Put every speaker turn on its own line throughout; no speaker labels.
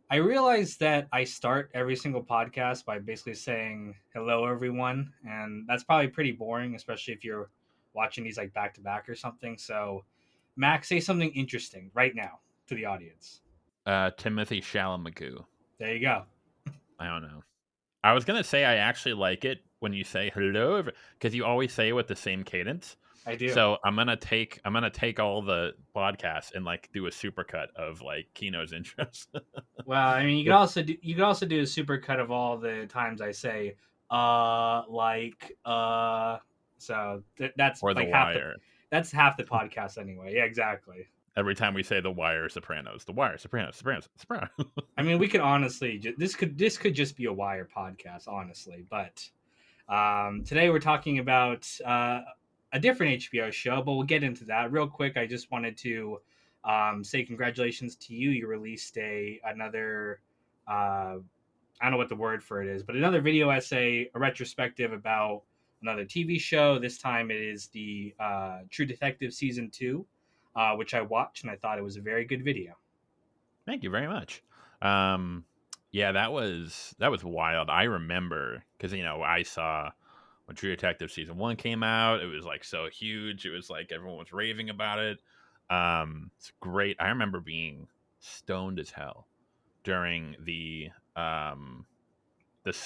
I realize that I start every single podcast by basically saying hello, everyone, and that's probably pretty boring, especially if you're watching these like back to back or something. So, Max, say something interesting right now to the audience.
Timothy Chalamet.
There you go.
I don't know. I was gonna say I actually like it when you say hello because you always say it with the same cadence.
I do.
So I'm gonna take all the podcasts and like do a supercut of like Kino's intros.
Well, I mean,
With
you could also do a super cut of all the times I say like that's
or The
like
Wire.
that's half the podcast anyway. Yeah, exactly.
Every time we say The Wire, Sopranos, The Wire, Sopranos, Sopranos, Sopranos.
I mean, we could honestly this could just be a Wire podcast, honestly. But today we're talking about a different HBO show, but we'll get into that real quick. I just wanted to say congratulations to you. You released another I don't know what the word for it is, but another video essay, a retrospective about another TV show. This time it is the True Detective season 2, which I watched and I thought it was a very good video.
Thank you very much. Um, yeah, that was wild. I remember because I saw when True Detective season one came out. It was like so huge. It was like everyone was raving about it. It's great. I remember being stoned as hell during the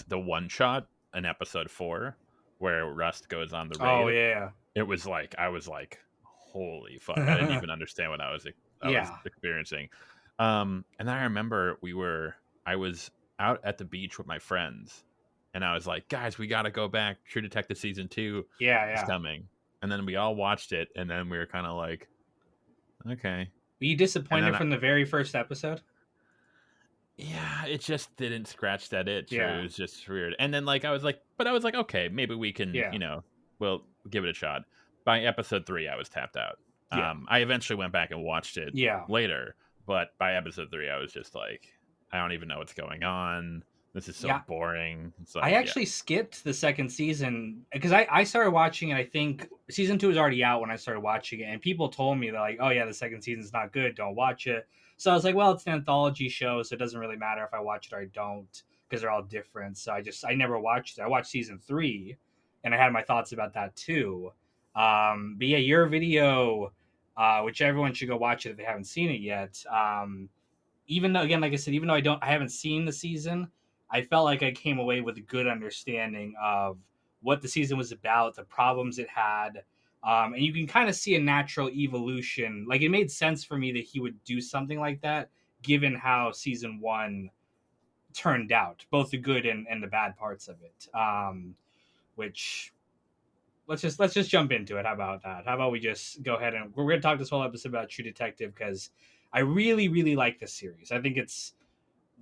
one shot in episode 4 where Rust goes on the
Oh
raid.
yeah,
It was like I was like, holy fuck! I didn't even understand what I was
yeah.
experiencing. And then I remember I was out at the beach with my friends, and I was like, guys, we got to go back. True Detective season 2
Yeah,
is
yeah.
coming. And then we all watched it, and then we were kind of like, okay.
Were you
And
disappointed
then
from the very first episode?
yeah, it just didn't scratch that itch. It
Yeah,
was just weird. And then I was like, okay, maybe we can,
yeah,
we'll give it a shot. By episode 3, I was tapped out.
yeah,
I eventually went back and watched it
yeah.
later, but by episode 3, I was just like, I don't even know what's going on. This is so
Yeah,
boring. It's
I
like, yeah,
actually skipped the second season because I started watching it. I think season 2 was already out when I started watching it, and people told me that like, oh yeah, the second season's not good. Don't watch it. So I was like, well, it's an anthology show, so it doesn't really matter if I watch it or I don't because they're all different. So I never watched it. I watched season 3, and I had my thoughts about that too. But yeah, your video, which everyone should go watch it if they haven't seen it yet. Even though, again, like I said, even though I haven't seen the season, I felt like I came away with a good understanding of what the season was about, the problems it had, and you can kind of see a natural evolution. Like it made sense for me that he would do something like that, given how season 1 turned out, both the good and the bad parts of it. Which let's just jump into it. How about that? How about we just go ahead and we're going to talk this whole episode about True Detective because I really like this series. I think it's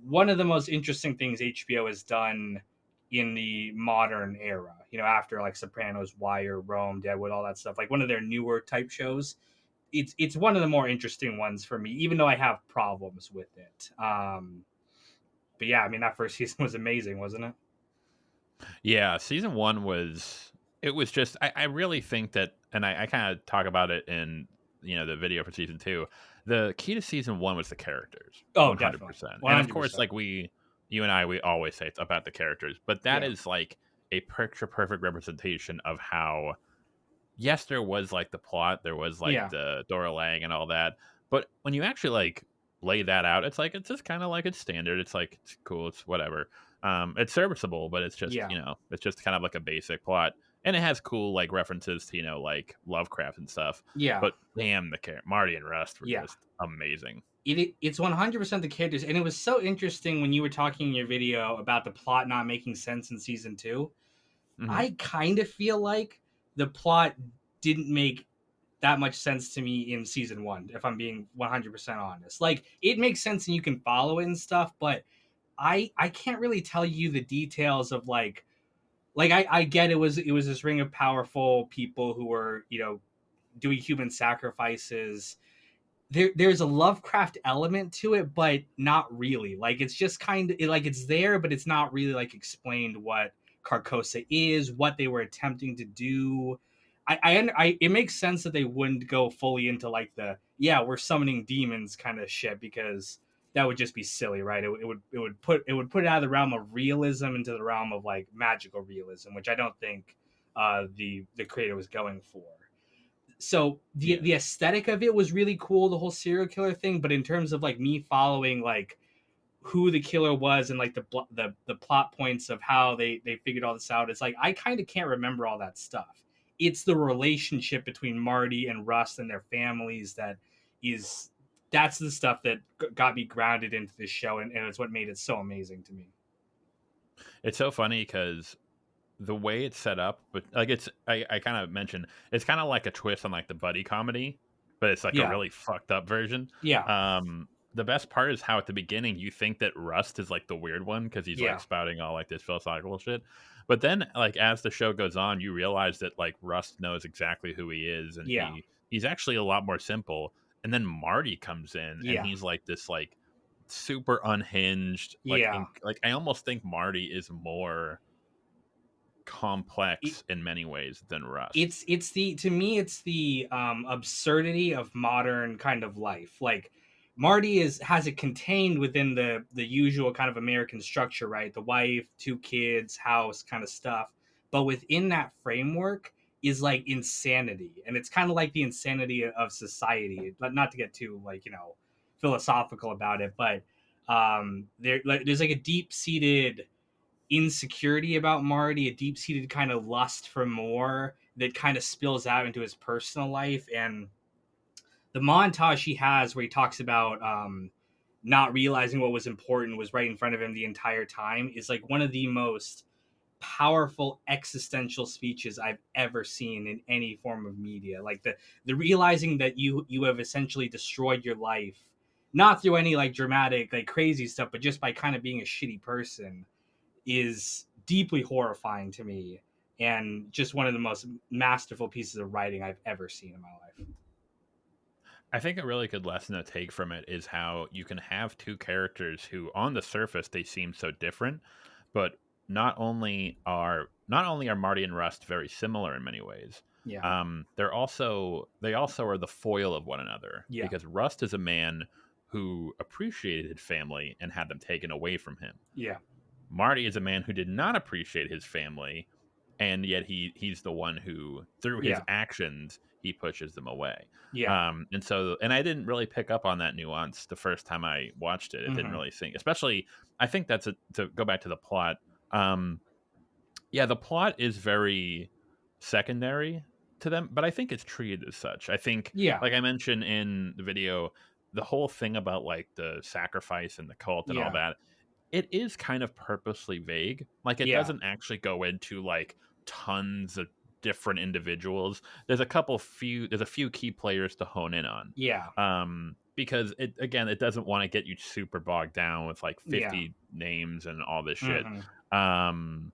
one of the most interesting things HBO has done in the modern era. You know, after like Sopranos, Wire, Rome, Deadwood, all that stuff. Like one of their newer type shows. It's one of the more interesting ones for me, even though I have problems with it. But yeah, I mean that first season was amazing, wasn't it?
yeah. Season 1 it was just, I really think that, and I kind of talk about it in the video for season 2. The key to season 1 was the characters,
Oh, definitely,
100%.
one
And of
hundred
course,
percent.
like you and I, we always say it's about the characters, but that
Yeah,
is like a picture perfect representation of how, yes, there was like the plot, there was like
yeah,
the Dora Lang and all that, but when you actually like lay that out, it's like it's just kind of like it's standard. It's like it's cool, it's whatever. It's serviceable, but it's just
yeah,
it's just kind of like a basic plot, and it has cool like references to like Lovecraft and stuff.
yeah,
But damn, Marty and Rust were
yeah.
just amazing.
It's 100% the characters, and it was so interesting when you were talking in your video about the plot not making sense in season 2.
Hmm.
I kind of feel like the plot didn't make that much sense to me in season 1, if I'm being 100% honest. Like it makes sense and you can follow it and stuff, but I can't really tell you the details of like I get it was this ring of powerful people who were, doing human sacrifices. There's a Lovecraft element to it, but not really. Like it's just kind of like it's there, but it's not really like explained what Carcosa is, what they were attempting to do. It makes sense that they wouldn't go fully into like the yeah we're summoning demons kind of shit because that would just be silly, right? It would put it out of the realm of realism into the realm of like magical realism, which I don't think the creator was going for. So
Yeah.
the aesthetic of it was really cool, the whole serial killer thing. But in terms of like me following like who the killer was and like the plot points of how they figured all this out, it's like I kind of can't remember all that stuff. It's the relationship between Marty and Rust and their families is that's the stuff that got me grounded into this show, and it's what made it so amazing to me.
It's so funny because the way it's set up, but like I kind of mentioned it's kind of like a twist on like the buddy comedy, but it's like a
Yeah,
really fucked up version.
yeah,
The best part is how at the beginning you think that Rust is like the weird one because he's like
yeah,
spouting all like this philosophical shit, but then like as the show goes on, you realize that like Rust knows exactly who he is, and
yeah,
he's actually a lot more simple. And then Marty comes in, and
yeah,
he's like this like super unhinged, like
yeah.
like I almost think Marty is more
It,
complex in many ways than Rust.
it's the to me it's the absurdity of modern kind of life. Like Marty is has it contained within the usual kind of American structure, right? The wife, two kids, house kind of stuff. But within that framework is like insanity, and it's kind of like the insanity of society. But not to get too like philosophical about it, but there's like a deep seated insecurity about Marty, a deep seated kind of lust for more that kind of spills out into his personal life. And the montage he has where he talks about not realizing what was important was right in front of him the entire time is like one of the most powerful existential speeches I've ever seen in any form of media. Like the realizing that you have essentially destroyed your life, not through any like dramatic, like crazy stuff, but just by kind of being a shitty person is deeply horrifying to me and just one of the most masterful pieces of writing I've ever seen in my life.
I think a really good lesson to take from it is how you can have two characters who on the surface they seem so different, but not only are Marty and Rust very similar in many ways,
Yeah.
they also are the foil of one another
Yeah.
because Rust is a man who appreciated family and had them taken away from him.
Yeah.
Marty is a man who did not appreciate his family, and yet he's the one who, through his
Yeah.
actions, he pushes them away.
Yeah.
And I didn't really pick up on that nuance the first time I watched it. It didn't
Mm-hmm.
really sink, especially. I think to go back to the plot. Yeah, the plot is very secondary to them, but I think it's treated as such. I think,
Yeah.
like I mentioned in the video, the whole thing about like the sacrifice and the cult and all
Yeah.
that, it is kind of purposely vague. Like it
Yeah.
doesn't actually go into like tons of different individuals. There's a few key players to hone in on.
Yeah.
Because it doesn't want to get you super bogged down with like
Yeah.
50 names and all this shit.
Mm-hmm.
Um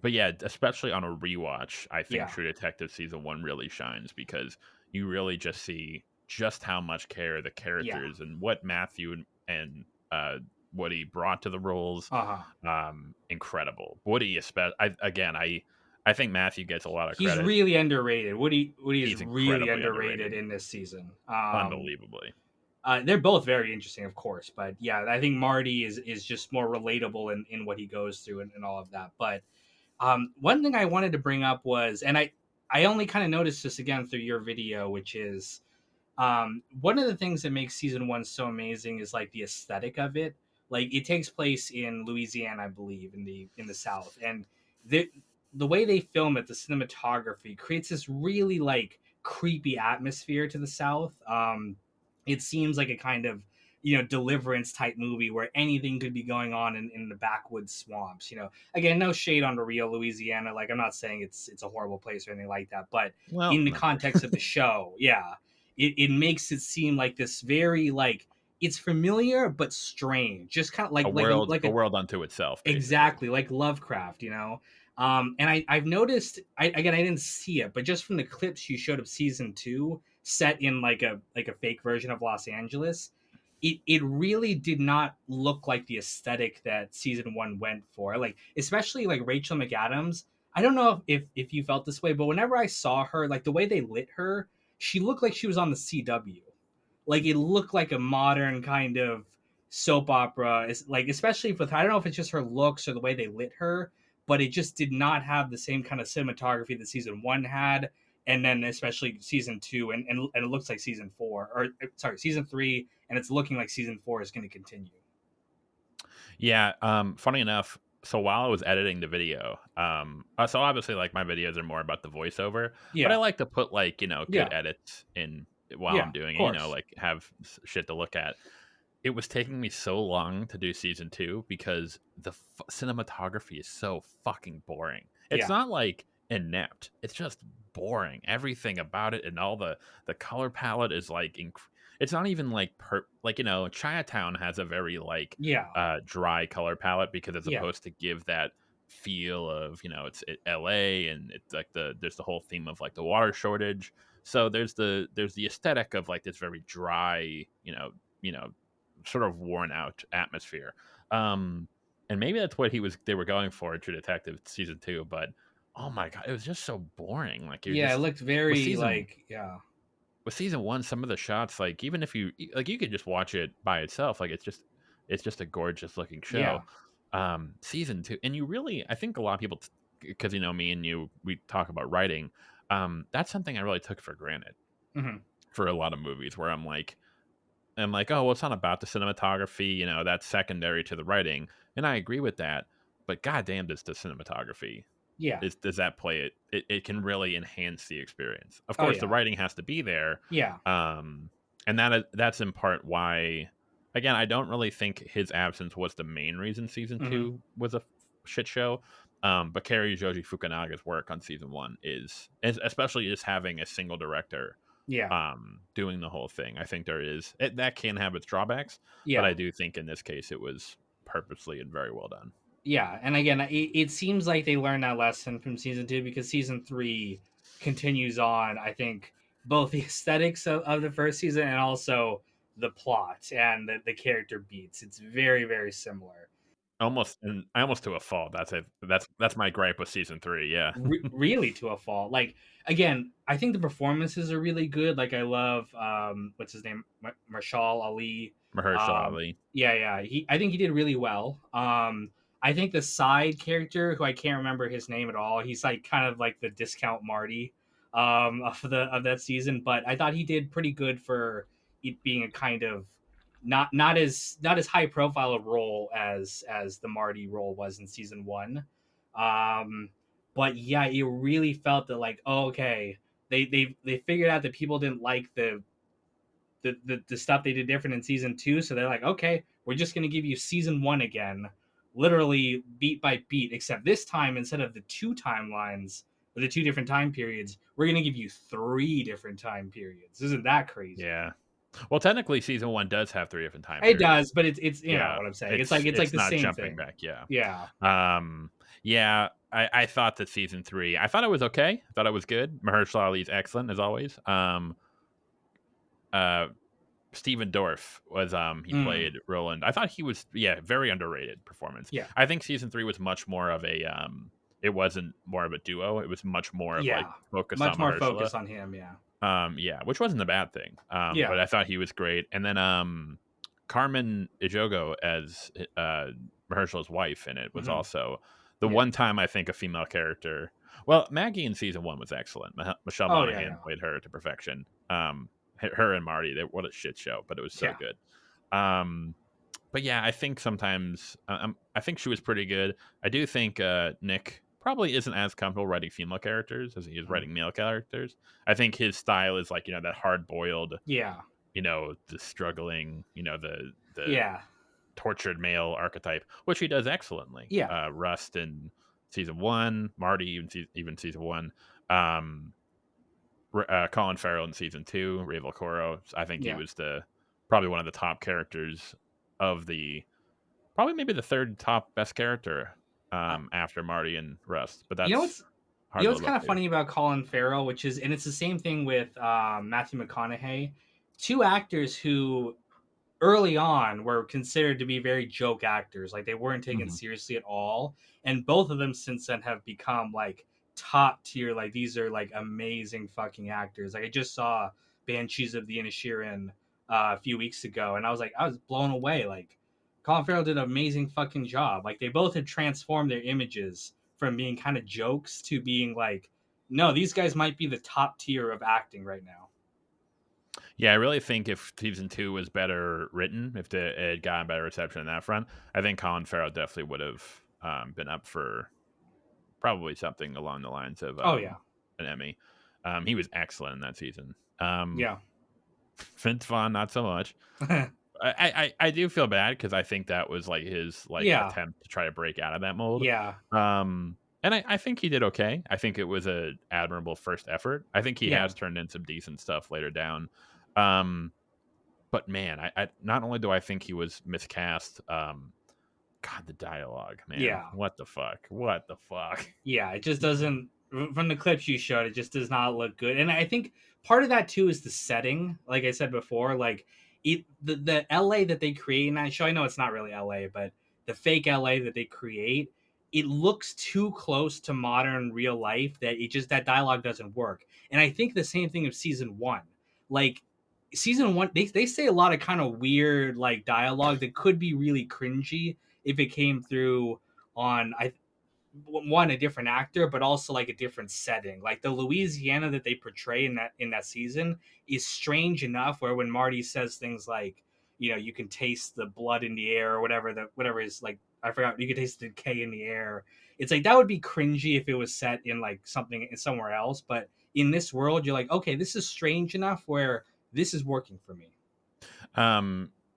but yeah, especially on a rewatch, I think
Yeah.
True Detective season 1 really shines because you really just see just how much care the
Yeah.
characters and what Matthew and Woody brought to the roles.
Uh-huh.
Incredible. Woody, especially, I think Matthew gets a lot of
He's
credit.
really underrated. Woody is
He's
really
incredibly
underrated
underrated,
in this season.
unbelievably.
They're both very interesting, of course, but yeah, I think Marty is just more relatable in what he goes through and all of that. But one thing I wanted to bring up was, and I only kind of noticed this again through your video, which is one of the things that makes season one so amazing is like the aesthetic of it. Like it takes place in Louisiana, I believe, in the South, and the way they film it, the cinematography creates this really like creepy atmosphere to the South. It seems like a kind of deliverance type movie where anything could be going on in the backwoods swamps. Again, no shade on the real Louisiana. Like I'm not saying it's a horrible place or anything like that, but
Well,
in the
no.
context of the show, yeah, it makes it seem like this very like it's familiar but strange, just kind of like
A world unto itself, basically.
exactly like Lovecraft. And I've noticed again I didn't see it, but just from the clips you showed of season two set in like a fake version of Los Angeles, it really did not look like the aesthetic that season one went for. Like especially like Rachel McAdams. I don't know if you felt this way, but whenever I saw her, like the way they lit her, she looked like she was on the CW. like it looked like a modern kind of soap opera. It's like, especially with, I don't know if it's just her looks or the way they lit her, but it just did not have the same kind of cinematography that season one had, and then especially season two, and it looks like season four, or sorry, season three, and it's looking like season four is going to continue.
Yeah, funny enough, so while I was editing the video, so obviously like my videos are more about the voiceover, but I
Yeah,
like to put like, good
yeah,
edits in while
yeah,
I'm
of
doing it,
course.
like have shit to look at. It was taking me so long to do season 2 because the cinematography is so fucking boring. It's
Yeah,
not like inept. It's just boring. Everything about it and all the color palette is like it's not even like like Chinatown has a very like
yeah,
dry color palette because it's
yeah,
supposed to give that feel of LA, and it's like there's the whole theme of like the water shortage. So there's the aesthetic of like this very dry, you know sort of worn out atmosphere. Um, and maybe that's what they were going for in True Detective season 2, but oh my god, it was just so boring. Like you're
yeah. It
just
looked
with
very
season
like, yeah,
with season 1, some of the shots, like even if you like, you could just watch it by itself. Like it's just a gorgeous looking
yeah,
show. Season 2, and you really, I think a lot of people, because me and you, we talk about writing. That's something I really took for granted
hmm,
for a lot of movies, where I'm like, oh, well, it's not about the cinematography, that's secondary to the writing. And I agree with that. But goddamn, does the cinematography
yeah,
does that play it can really enhance the experience. Of
oh
course, the
yeah,
writing has to be there.
yeah,
Um, and that's in part why, again, I don't really think his absence was the main reason season
hmm,
2 was a shit show. But Kerry Joji Fukunaga's work on season 1 is especially just having a single director
yeah,
doing the whole thing. I think that can have its drawbacks, but
yeah.
I do think in this case it was purposely and very well done.
Yeah, and again, it seems like they learned that lesson from season two, because season three continues on. I think both the aesthetics of the first season and also the plot and the character beats. It's very, very similar.
Almost to a fault. That's it. That's my gripe with season 3. Yeah,
Really to a fault. Like, again, I think the performances are really good. Like, I love what's his name, Marshall Ali.
Mahershala
Um,
Ali.
yeah, yeah. I think he did really well. I think the side character, who I can't remember his name at all, he's like kind of like the discount Marty of that season. But I thought he did pretty good for it being a kind of not as high profile a role as the Marty role was in season one. Um, but yeah, it really felt that, like, oh, okay, they figured out that people didn't like the stuff they did different in season two, so they're like, okay, we're just gonna give you season one again, literally beat by beat, except this time, instead of the two timelines or the two different time periods, we're gonna give you three different time periods. Isn't that crazy?
Yeah. Well, technically, season 1 does have 3 different time
It
periods.
does, but it's you know
Yeah,
what I'm saying. It's like
it's
it's like
it's
the
not
same
jumping
thing.
back. Yeah.
Yeah.
Yeah. I thought that season 3, I thought it was okay. I thought it was good. Mahershala Ali's excellent as always. Uh, Steven Dorff was he
Mm,
played Roland. I thought he was, yeah, very underrated performance.
yeah.
I think season 3 was much more of a it wasn't more of a duo. It was much more of like
Yeah.
focused
Much
on
more
Mahershala.
focus on him. Yeah.
Yeah, which wasn't a bad thing.
Yeah.
But I thought he was great. And then Carmen Ejogo as Mahershala's wife in it was
Hmm.
also the
Yeah.
one time I think a female character. Well, Maggie in season 1 was excellent. Michelle
Oh yeah.
Monaghan
Yeah.
played her to perfection. Her and Marty, what a shit show, but it was so
Yeah.
good. Um, but yeah, I think sometimes I think she was pretty good. I do think Nick probably isn't as comfortable writing female characters as he is
Mhm.
writing male characters. I think his style is like that hard boiled,
Yeah.
the struggling, the
Yeah.
tortured male archetype, which he does excellently.
Yeah.
Rust in season 1, Marty even season 1. Um, Colin Farrell in season 2, Ray Coro. I think he
Yeah.
was the probably one of the top characters of the probably maybe the third top best character
Uh,
after Marty and Rust, but
you know
that's
what's
hard to live
kind
up
of
to.
funny about Colin Farrell, which is, and it's the same thing with Matthew McConaughey, two actors who early on were considered to be very joke actors, like they weren't taken
Hmm.
seriously at all, and both of them since then have become like top tier. Like, these are like amazing fucking actors. Like, I just saw Banshees of the Inisherin a few weeks ago, and I was blown away. Like Colin Farrell did an amazing fucking job. Like they both had transformed their images from being kind of jokes to being like, no, these guys might be the top tier of acting right now.
Yeah, I really think if season 2 was better written, if it had gotten better reception on that front, I think Colin Farrell definitely would have been up for probably something along the lines of
Oh yeah,
an Emmy. He was excellent in that season.
yeah,
Vince Vaughn, not so much. I do feel bad because I think that was like his like
yeah,
attempt to try to break out of that mold.
yeah,
And I think he did okay. I think it was a admirable first effort. I think he
yeah,
has turned in some decent stuff later down. Um, but man, I not only do I think he was miscast, God, the dialogue, man,
yeah.
what the fuck, what the fuck.
Yeah, it just doesn't. From the clips you showed, it just does not look good. And I think part of that too is the setting. Like I said before, like the LA that they create in that show. I know it's not really LA, but the fake LA that they create, it looks too close to modern real life that it just that dialogue doesn't work. And I think the same thing of season one. Like season one, they say a lot of kind of weird like dialogue that could be really cringy if it came through on I one a different actor but also like a different setting. Like the Louisiana that they portray in that season is strange enough where when Marty says things like, you know, you can taste the blood in the air or whatever, the whatever is like, I forgot, you can taste the decay in the air. It's like that would be cringy if it was set in like something somewhere else, but in this world you're like, okay, this is strange enough where this is working for me.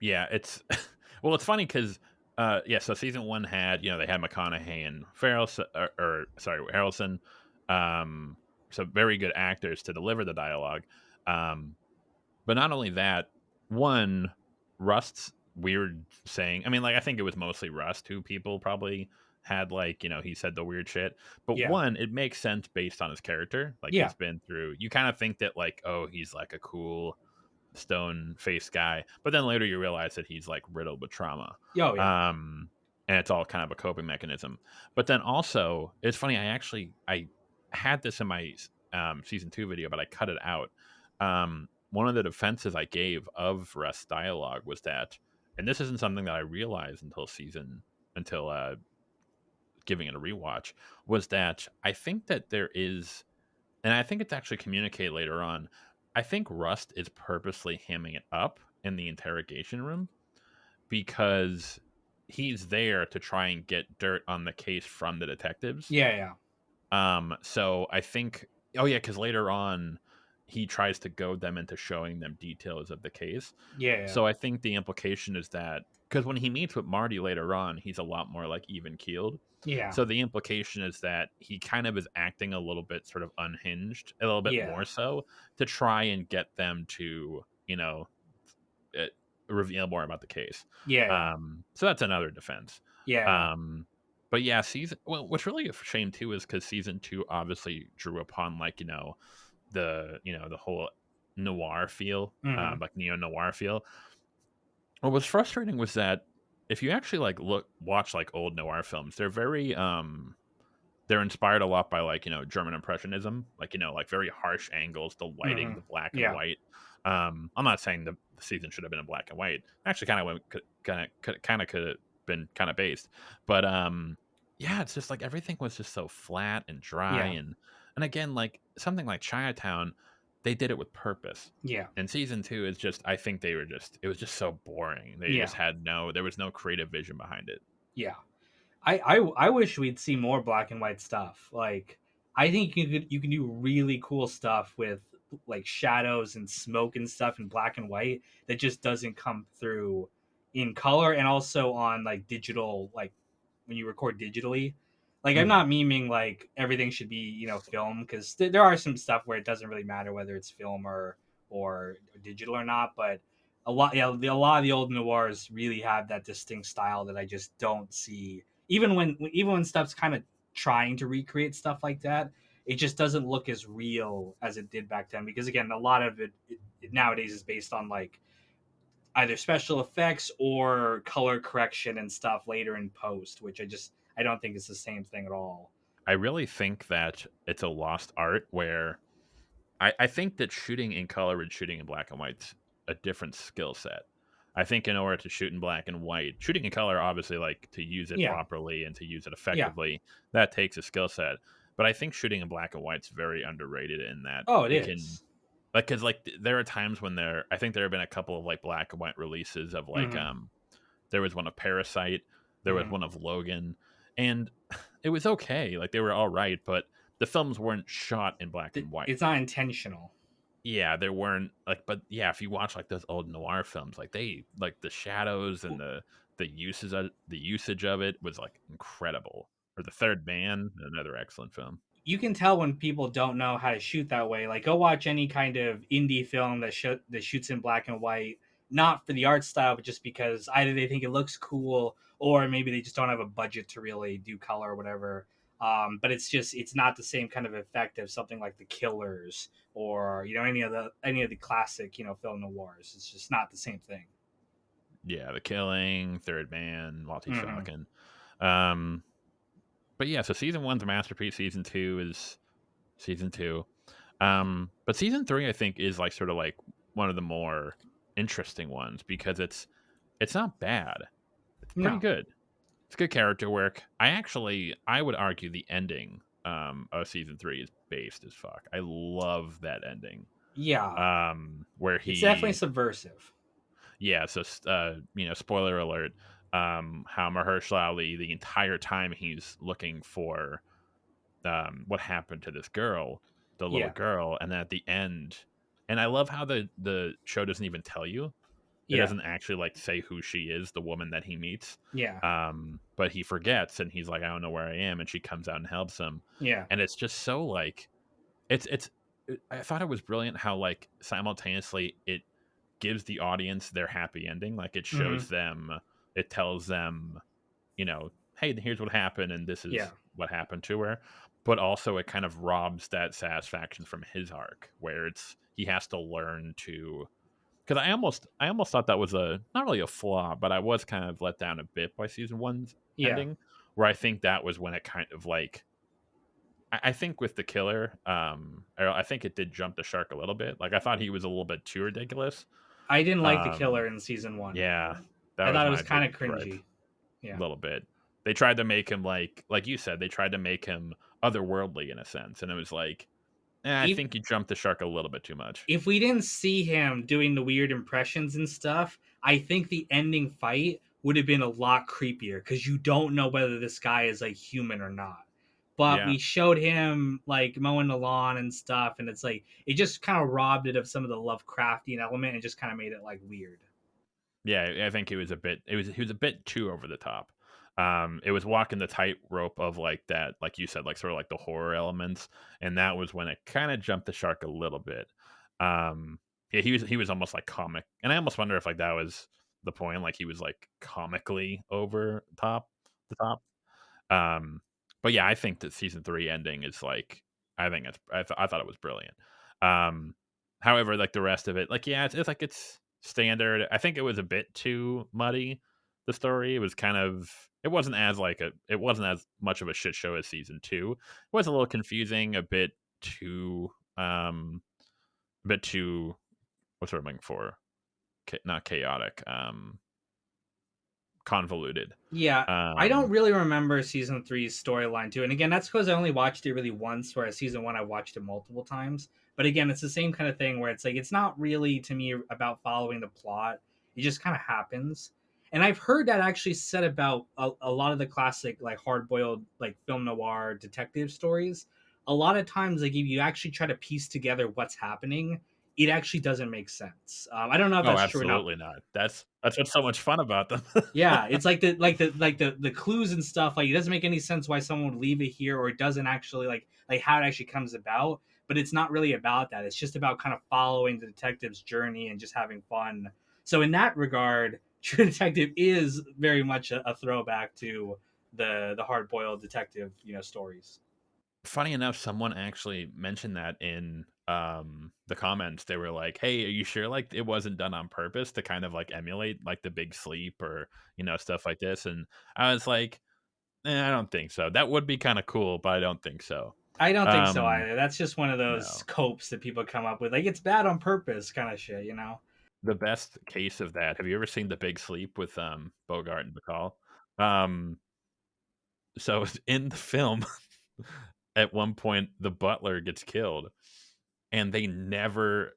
Yeah, it's well, it's funny because yeah, so season 1 had, they had McConaughey and Farrell, or sorry, Harrelson, um, so very good actors to deliver the dialogue. Um, but not only that, one, Rust's weird saying. I mean, like I think it was mostly Rust who people probably had like, he said the weird shit. But
Yeah,
one, it makes sense based on his character. Like
yeah,
he's been through. You kind of think that like, oh, he's like a cool stone faced guy, but then later you realize that he's like riddled with trauma.
oh yeah,
um and it's all kind of a coping mechanism. But then also it's funny, I had this in my season 2 video, but I cut it out. One of the defenses I gave of Rust's dialogue was that, and this isn't something that I realized until giving it a rewatch, was that I think that there is, and I think it's actually communicated later on. I think Rust is purposely hamming it up in the interrogation room because he's there to try and get dirt on the case from the detectives.
yeah, yeah,
So I think, oh yeah, because later on he tries to goad them into showing them details of the case.
yeah, yeah,
So I think the implication is that because when he meets with Marty later on, he's a lot more like even keeled.
yeah,
So the implication is that he kind of is acting a little bit sort of unhinged, a little bit
yeah,
more so, to try and get them to, uh, reveal more about the case.
yeah,
So that's another defense.
yeah,
Um, but yeah, what's really a shame too is because season 2 obviously drew upon like, the whole noir feel,
yeah. Mm-hmm.
like neo noir feel. What was frustrating was that if you actually like watch like old noir films, they're inspired a lot by like, German impressionism, like, like very harsh angles, the lighting,
Mm-hmm.
the black and
Yeah.
white. I'm not saying the season should have been in black and white. Actually, kind of could have been kind of based, but yeah, it's just like everything was just so flat and dry,
Yeah.
and again, like something like Chinatown, they did it with purpose.
Yeah.
And season 2 is just, I think it was just so boring. They
Yeah.
just there was no creative vision behind it.
Yeah. I wish we'd see more black and white stuff. Like I think you can do really cool stuff with like shadows and smoke and stuff in black and white that just doesn't come through in color and also on like digital, like when you record digitally. Like I'm
Mhm.
not memeing like everything should be, you know, film because there are some stuff where it doesn't really matter whether it's film or digital or not, but a lot, yeah, a lot of the old noirs really have that distinct style that I just don't see. Even when stuff's kind of trying to recreate stuff like that, it just doesn't look as real as it did back then. Because again, a lot of it nowadays is based on like either special effects or color correction and stuff later in post, which I don't think is the same thing at all.
I really think that it's a lost art where I think that shooting in color and shooting in black and white a different skill set. I think in order to shoot in black and white, shooting in color, obviously, like to use it
Yeah.
properly and to use it
Yeah.
effectively, that takes a skill set. But I think shooting in black and white's very underrated in that
Oh, it
it can,
is.
like, because like there are times when I think there have been a couple of like black and white releases of like
Mm-hmm.
there was one of Parasite, there was
Mm-hmm.
one of Logan, and it was okay. Like they were all right, but the films weren't shot in black and white.
It's not intentional.
Yeah, there weren't like, but yeah, if you watch like those old noir films, like they like the shadows and the usage of it was like incredible. Or The Third Man, another excellent film.
You can tell when people don't know how to shoot that way. Like, go watch any kind of indie film that shoots in black and white, not for the art style, but just because either they think it looks cool or maybe they just don't have a budget to really do color or whatever. But it's not the same kind of effect as something like The Killers or any of the classic film noirs. It's just not the same thing.
Yeah, The Killing, Third Man, Maltese
Mm-hmm.
Falcon. Um, but yeah, so season one's a masterpiece. Season two is season two. But season three, I think, is like sort of like one of the more interesting ones because it's not bad. It's pretty
No,
good. It's good character work. I would argue the ending of season three is based as fuck. I love that ending.
yeah,
Where
it's definitely
he
subversive.
yeah, so spoiler alert. How Mahershala Ali the entire time he's looking for what happened to this girl, the little
Yeah,
girl, and then at the end, and I love how the show doesn't even tell you. It
yeah,
doesn't actually like say who she is, the woman that he meets.
yeah,
But he forgets, and he's like, I don't know where I am, and she comes out and helps him,
yeah.
and it's just so like I thought it was brilliant how like simultaneously it gives the audience their happy ending, like it
Mm-hmm.
shows them, it tells them, hey, here's what happened, and this
Yeah.
is what happened to her. But also, it kind of robs that satisfaction from his arc, where he has to learn to. Because I almost thought that was a not really a flaw, but I was kind of let down a bit by season one's
Yeah.
ending, where I think that was when it kind of like. I think with the killer, I think it did jump the shark a little bit. Like I thought he was a little bit too ridiculous.
I didn't like the
Um,
killer in season one.
yeah, that
I
was
thought it
my
was kind
big
of
gripe.
cringy.
A
Yeah.
little bit. They tried to make him like you said, they tried to make him otherworldly in a sense, and it was like, I
If
think you jumped the shark a little bit too much.
if we didn't see him doing the weird impressions and stuff, I think the ending fight would have been a lot creepier because you don't know whether this guy is like human or not. But
Yeah,
we showed him like mowing the lawn and stuff, and it's like it just kind of robbed it of some of the Lovecraftian element and just kind of made it like weird.
yeah. I think he was a bit too over the top. It was walking the tightrope of like that, like you said, like sort of like the horror elements, and that was when it kind of jumped the shark a little bit. Um, yeah, he was almost like comic, and I almost wonder if like that was the point, like he was like comically over the top. Um, but yeah, I think that season three ending is like I thought it was brilliant. Um, however, like the rest of it, like yeah, it's like it's standard. I think it was a bit too muddy. The story it was kind of it wasn't as much of a shit show as season two. It was a little confusing, too a bit too what's what I'm looking for? Not chaotic, convoluted.
Yeah, I don't
Um,
really remember season three's storyline too. And again, that's because I only watched it really once, whereas season one I watched it multiple times. But again, it's the same kind of thing where it's like it's not really to me about following the plot. It just kind of happens. And I've heard that actually said about a lot of the classic like hard boiled like film noir detective stories. A lot of times, like if you actually try to piece together what's happening, it actually doesn't make sense. I don't know if
oh,
that's true or not.
absolutely not. That's what's so much fun about them.
Yeah, it's like the clues and stuff. Like it doesn't make any sense why someone would leave it here, or it doesn't actually like how it actually comes about. But it's not really about that. It's just about kind of following the detective's journey and just having fun. So in that regard, True Detective is very much a throwback to the hard boiled detective stories.
Funny enough, someone actually mentioned that in the comments. They were like, "Hey, are you sure like it wasn't done on purpose to kind of like emulate like the Big Sleep or stuff like this?" And I was like, I don't think so. That would be kind of cool, but I don't think so.
I don't think so
Um,
either. That's just one of those
no.
copes that people come up with. Like it's bad on purpose kind of shit.
the best case of that, have you ever seen The Big Sleep with, Bogart and Bacall? Um, so in the film, at one point, the butler gets killed, and they never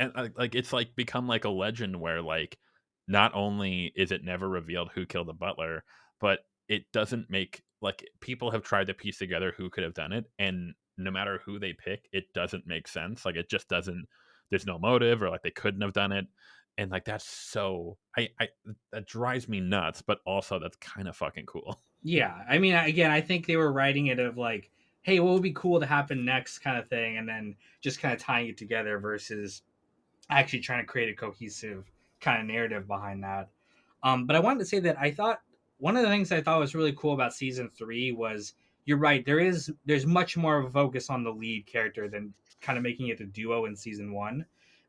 and, like, it's, like, become, like, a legend where, like, not only is it never revealed who killed the butler, but it doesn't make like, people have tried to piece together who could have done it, and no matter who they pick, it doesn't make sense, like, it just doesn't there's no motive or, like, they couldn't have done it, and, like, that's so I that drives me nuts, but also that's kinda fucking cool.
Yeah, I mean, again, I think they were writing it of like, hey, what would be cool to happen next, kind of thing, and then just kind of tying it together versus actually trying to create a cohesive kind of narrative behind that. But I wanted to say that I thought one of the things I thought was really cool about season three was you're right. There's much more of a focus on the lead character than kind of making it a duo in season one.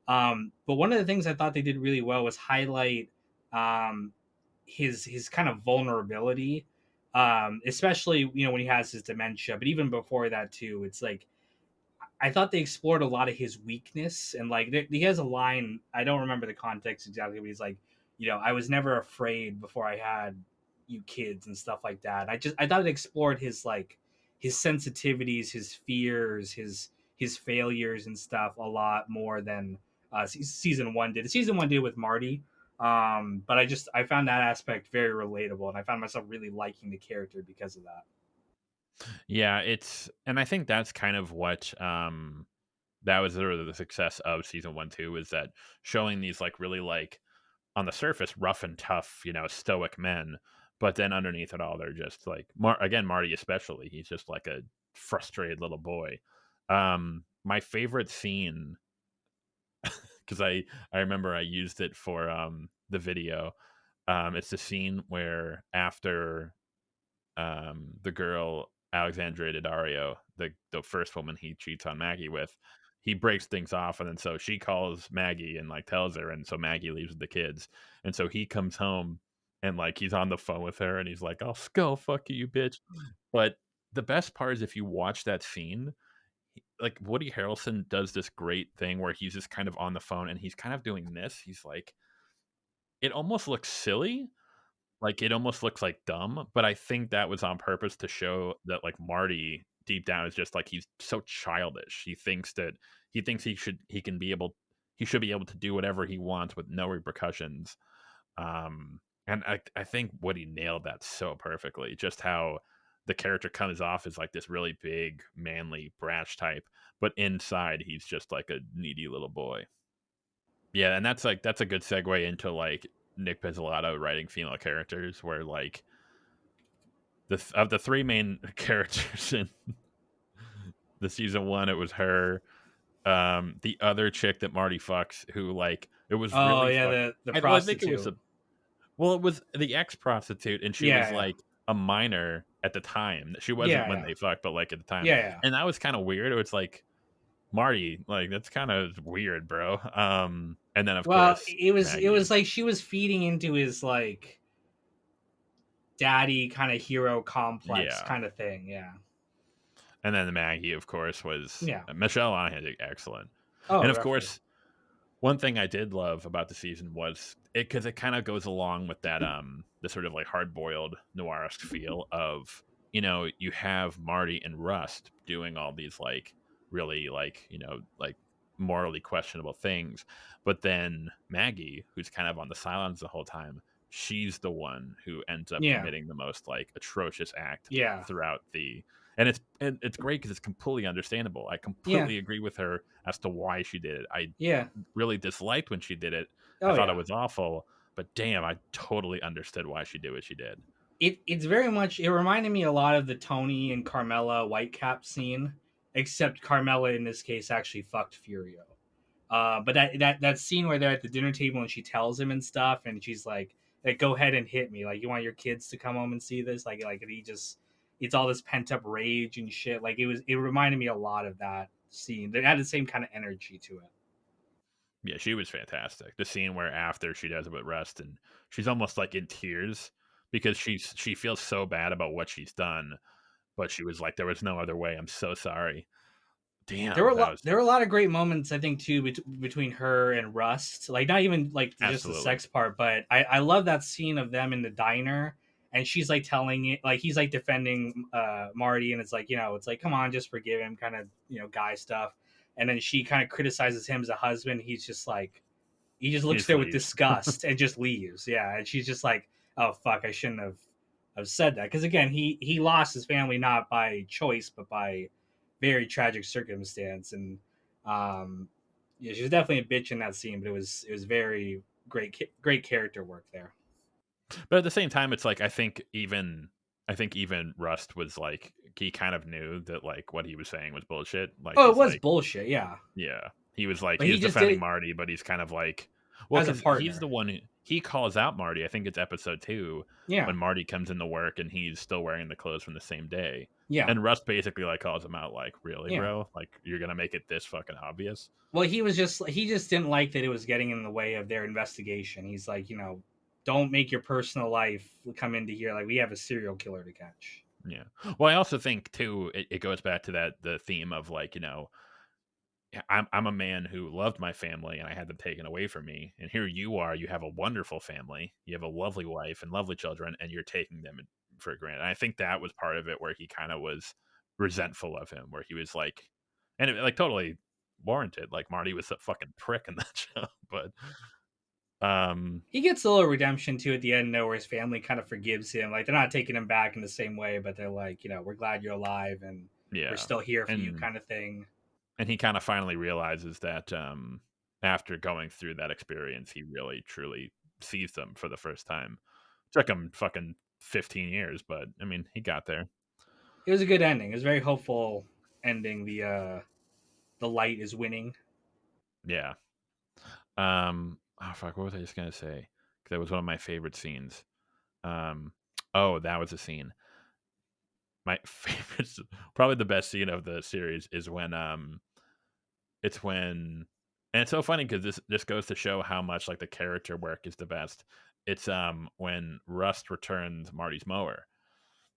But one of the things I thought they did really well was highlight um, his kind of vulnerability, especially when he has his dementia. But even before that too, it's like I thought they explored a lot of his weakness, and like he has a line, I don't remember the context exactly, but he's like, I was never afraid before I had you kids and stuff like that. I thought it explored his like his sensitivities, his fears, his failures and stuff a lot more than season one did. Season one did with Marty, but I found that aspect very relatable, and I found myself really liking the character because of that.
Yeah, it's and I think that's kind of what, that was sort of the success of season 1 too, is that showing these, like, really, like, on the surface, rough and tough, stoic men, but then underneath it all, they're just, like again, Marty especially, he's just like a frustrated little boy. My favorite scene, because I remember I used it for, the video, it's the scene where after the girl Alexandria Daddario, the first woman he cheats on Maggie with, he breaks things off, and then so she calls Maggie and like tells her, and so Maggie leaves with the kids, and so he comes home and like he's on the phone with her, and he's like, "I'll skull fuck you, bitch." But the best part is if you watch that scene, like Woody Harrelson does this great thing where he's just kind of on the phone and he's kind of doing this. He's like, it almost looks silly, like, it almost looks, like, dumb, but I think that was on purpose to show that, like, Marty deep down is just, like, he's so childish. He thinks he should be able to do whatever he wants with no repercussions. And I think Woody nailed that so perfectly, just how the character comes off as, like, this really big, manly, brash type, but inside, he's just, like, a needy little boy. Yeah, and that's a good segue into, like, Nick Pizzolatto writing female characters where, like, of the 3 main characters in the season 1, it was her, the other chick that Marty fucks who, like, it was
Oh
really
yeah,
fuck
the
I think it was
prostitute.
a well, it was the ex-prostitute, and she was,
Yeah, yeah,
like, a minor at the time. She wasn't
yeah,
when
yeah,
they fucked, but, like, at the time,
yeah, yeah.
and that was kinda weird. It was like, "Marty, like, that's kinda weird, bro." And then, of
Well,
course,
it was
Maggie.
like she was feeding into his like daddy kind of hero complex
Yeah.
kind of thing. Yeah,
And then the Maggie, of course, was
yeah.
Michelle Monaghan, excellent.
Oh,
And of
definitely.
course, one thing I did love about the season was because it kind of goes along with that the sort of like hard boiled noirish feel of you have Marty and Rust doing all these like really like like morally questionable things, but then Maggie, who's kind of on the silence the whole time, she's the one who ends up
Yeah,
committing the most like atrocious act
yeah,
throughout the and it's great because it's completely understandable. I
yeah,
completely agree with her as to why she did it. I
yeah.
really disliked when she did it. I
Oh
thought it
yeah.
was awful, but damn, I totally understood why she did what she did.
It's very much. It reminded me a lot of the Tony and Carmela Whitecap scene, except Carmela in this case actually fucked Furio. But that scene where they're at the dinner table and she tells him and stuff, and she's like, go ahead and hit me. Like, you want your kids to come home and see this? Like he just, it's all this pent up rage and shit. Like it reminded me a lot of that scene. It had the same kind of energy to it.
Yeah, she was fantastic. The scene where after she does it with Rust and she's almost like in tears because she feels so bad about what she's done, but she was like, there was no other way. I'm so sorry. Damn, that was
there were a lot of great moments, I think, too, between her and Rust. Like, not even like just the
absolutely.
sex part, but I love that scene of them in the diner, and she's like telling it, like he's like defending Marty, and it's like, it's like, come on, just forgive him, kind of, guy stuff. And then she kind of criticizes him as a husband. He's just like, he just
He
looks
just
there with
leaves.
disgust and just leaves. Yeah, and she's just like, oh fuck, I shouldn't have said that, because again, he lost his family not by choice but by very tragic circumstance. And um yeah, she was definitely a bitch in that scene, but it was very great character work there.
But at the same time, it's like I think even Rust was like he kind of knew that like what he was saying was bullshit. Like
Oh, it
he's
was
like,
bullshit, yeah,
yeah, he was like
but
he
he
was
just did
defending
it
Marty, but he's kind of like, well,
as a
because he's
partner.
the one he calls out Marty. I think it's episode 2
Yeah,
when Marty comes into work and he's still wearing the clothes from the same day,
yeah,
and Rust basically like calls him out, like, really,
yeah.
bro, like you're gonna make it this fucking obvious.
Well, he just didn't like that it was getting in the way of their investigation. He's like, don't make your personal life come into here. Like, we have a serial killer to catch.
Yeah. Well, I also think too it goes back to that the theme of like I'm a man who loved my family and I had them taken away from me. And here you are, you have a wonderful family, you have a lovely wife and lovely children, and you're taking them for granted. And I think that was part of it where he kind of was resentful of him, where he was like, and it like totally warranted. Like Marty was a fucking prick in that show, but um,
He gets a little redemption too at the end, though, where his family kind of forgives him. Like, they're not taking him back in the same way, but they're like, we're glad you're alive and we're
yeah,
still here for you,
and
kind of thing.
he kind of finally realizes that after going through that experience, he really truly sees them for the first time. Took him fucking 15 years, but I mean, he got there.
It was a good ending. It was a very hopeful ending. The light is winning.
Yeah. Oh fuck, what was I just gonna say? 'Cause that was one of my favorite scenes. Um, oh, that was a scene. My favorite, probably the best scene of the series is when it's when, and it's so funny because this goes to show how much like the character work is the best. It's when Rust returns Marty's mower,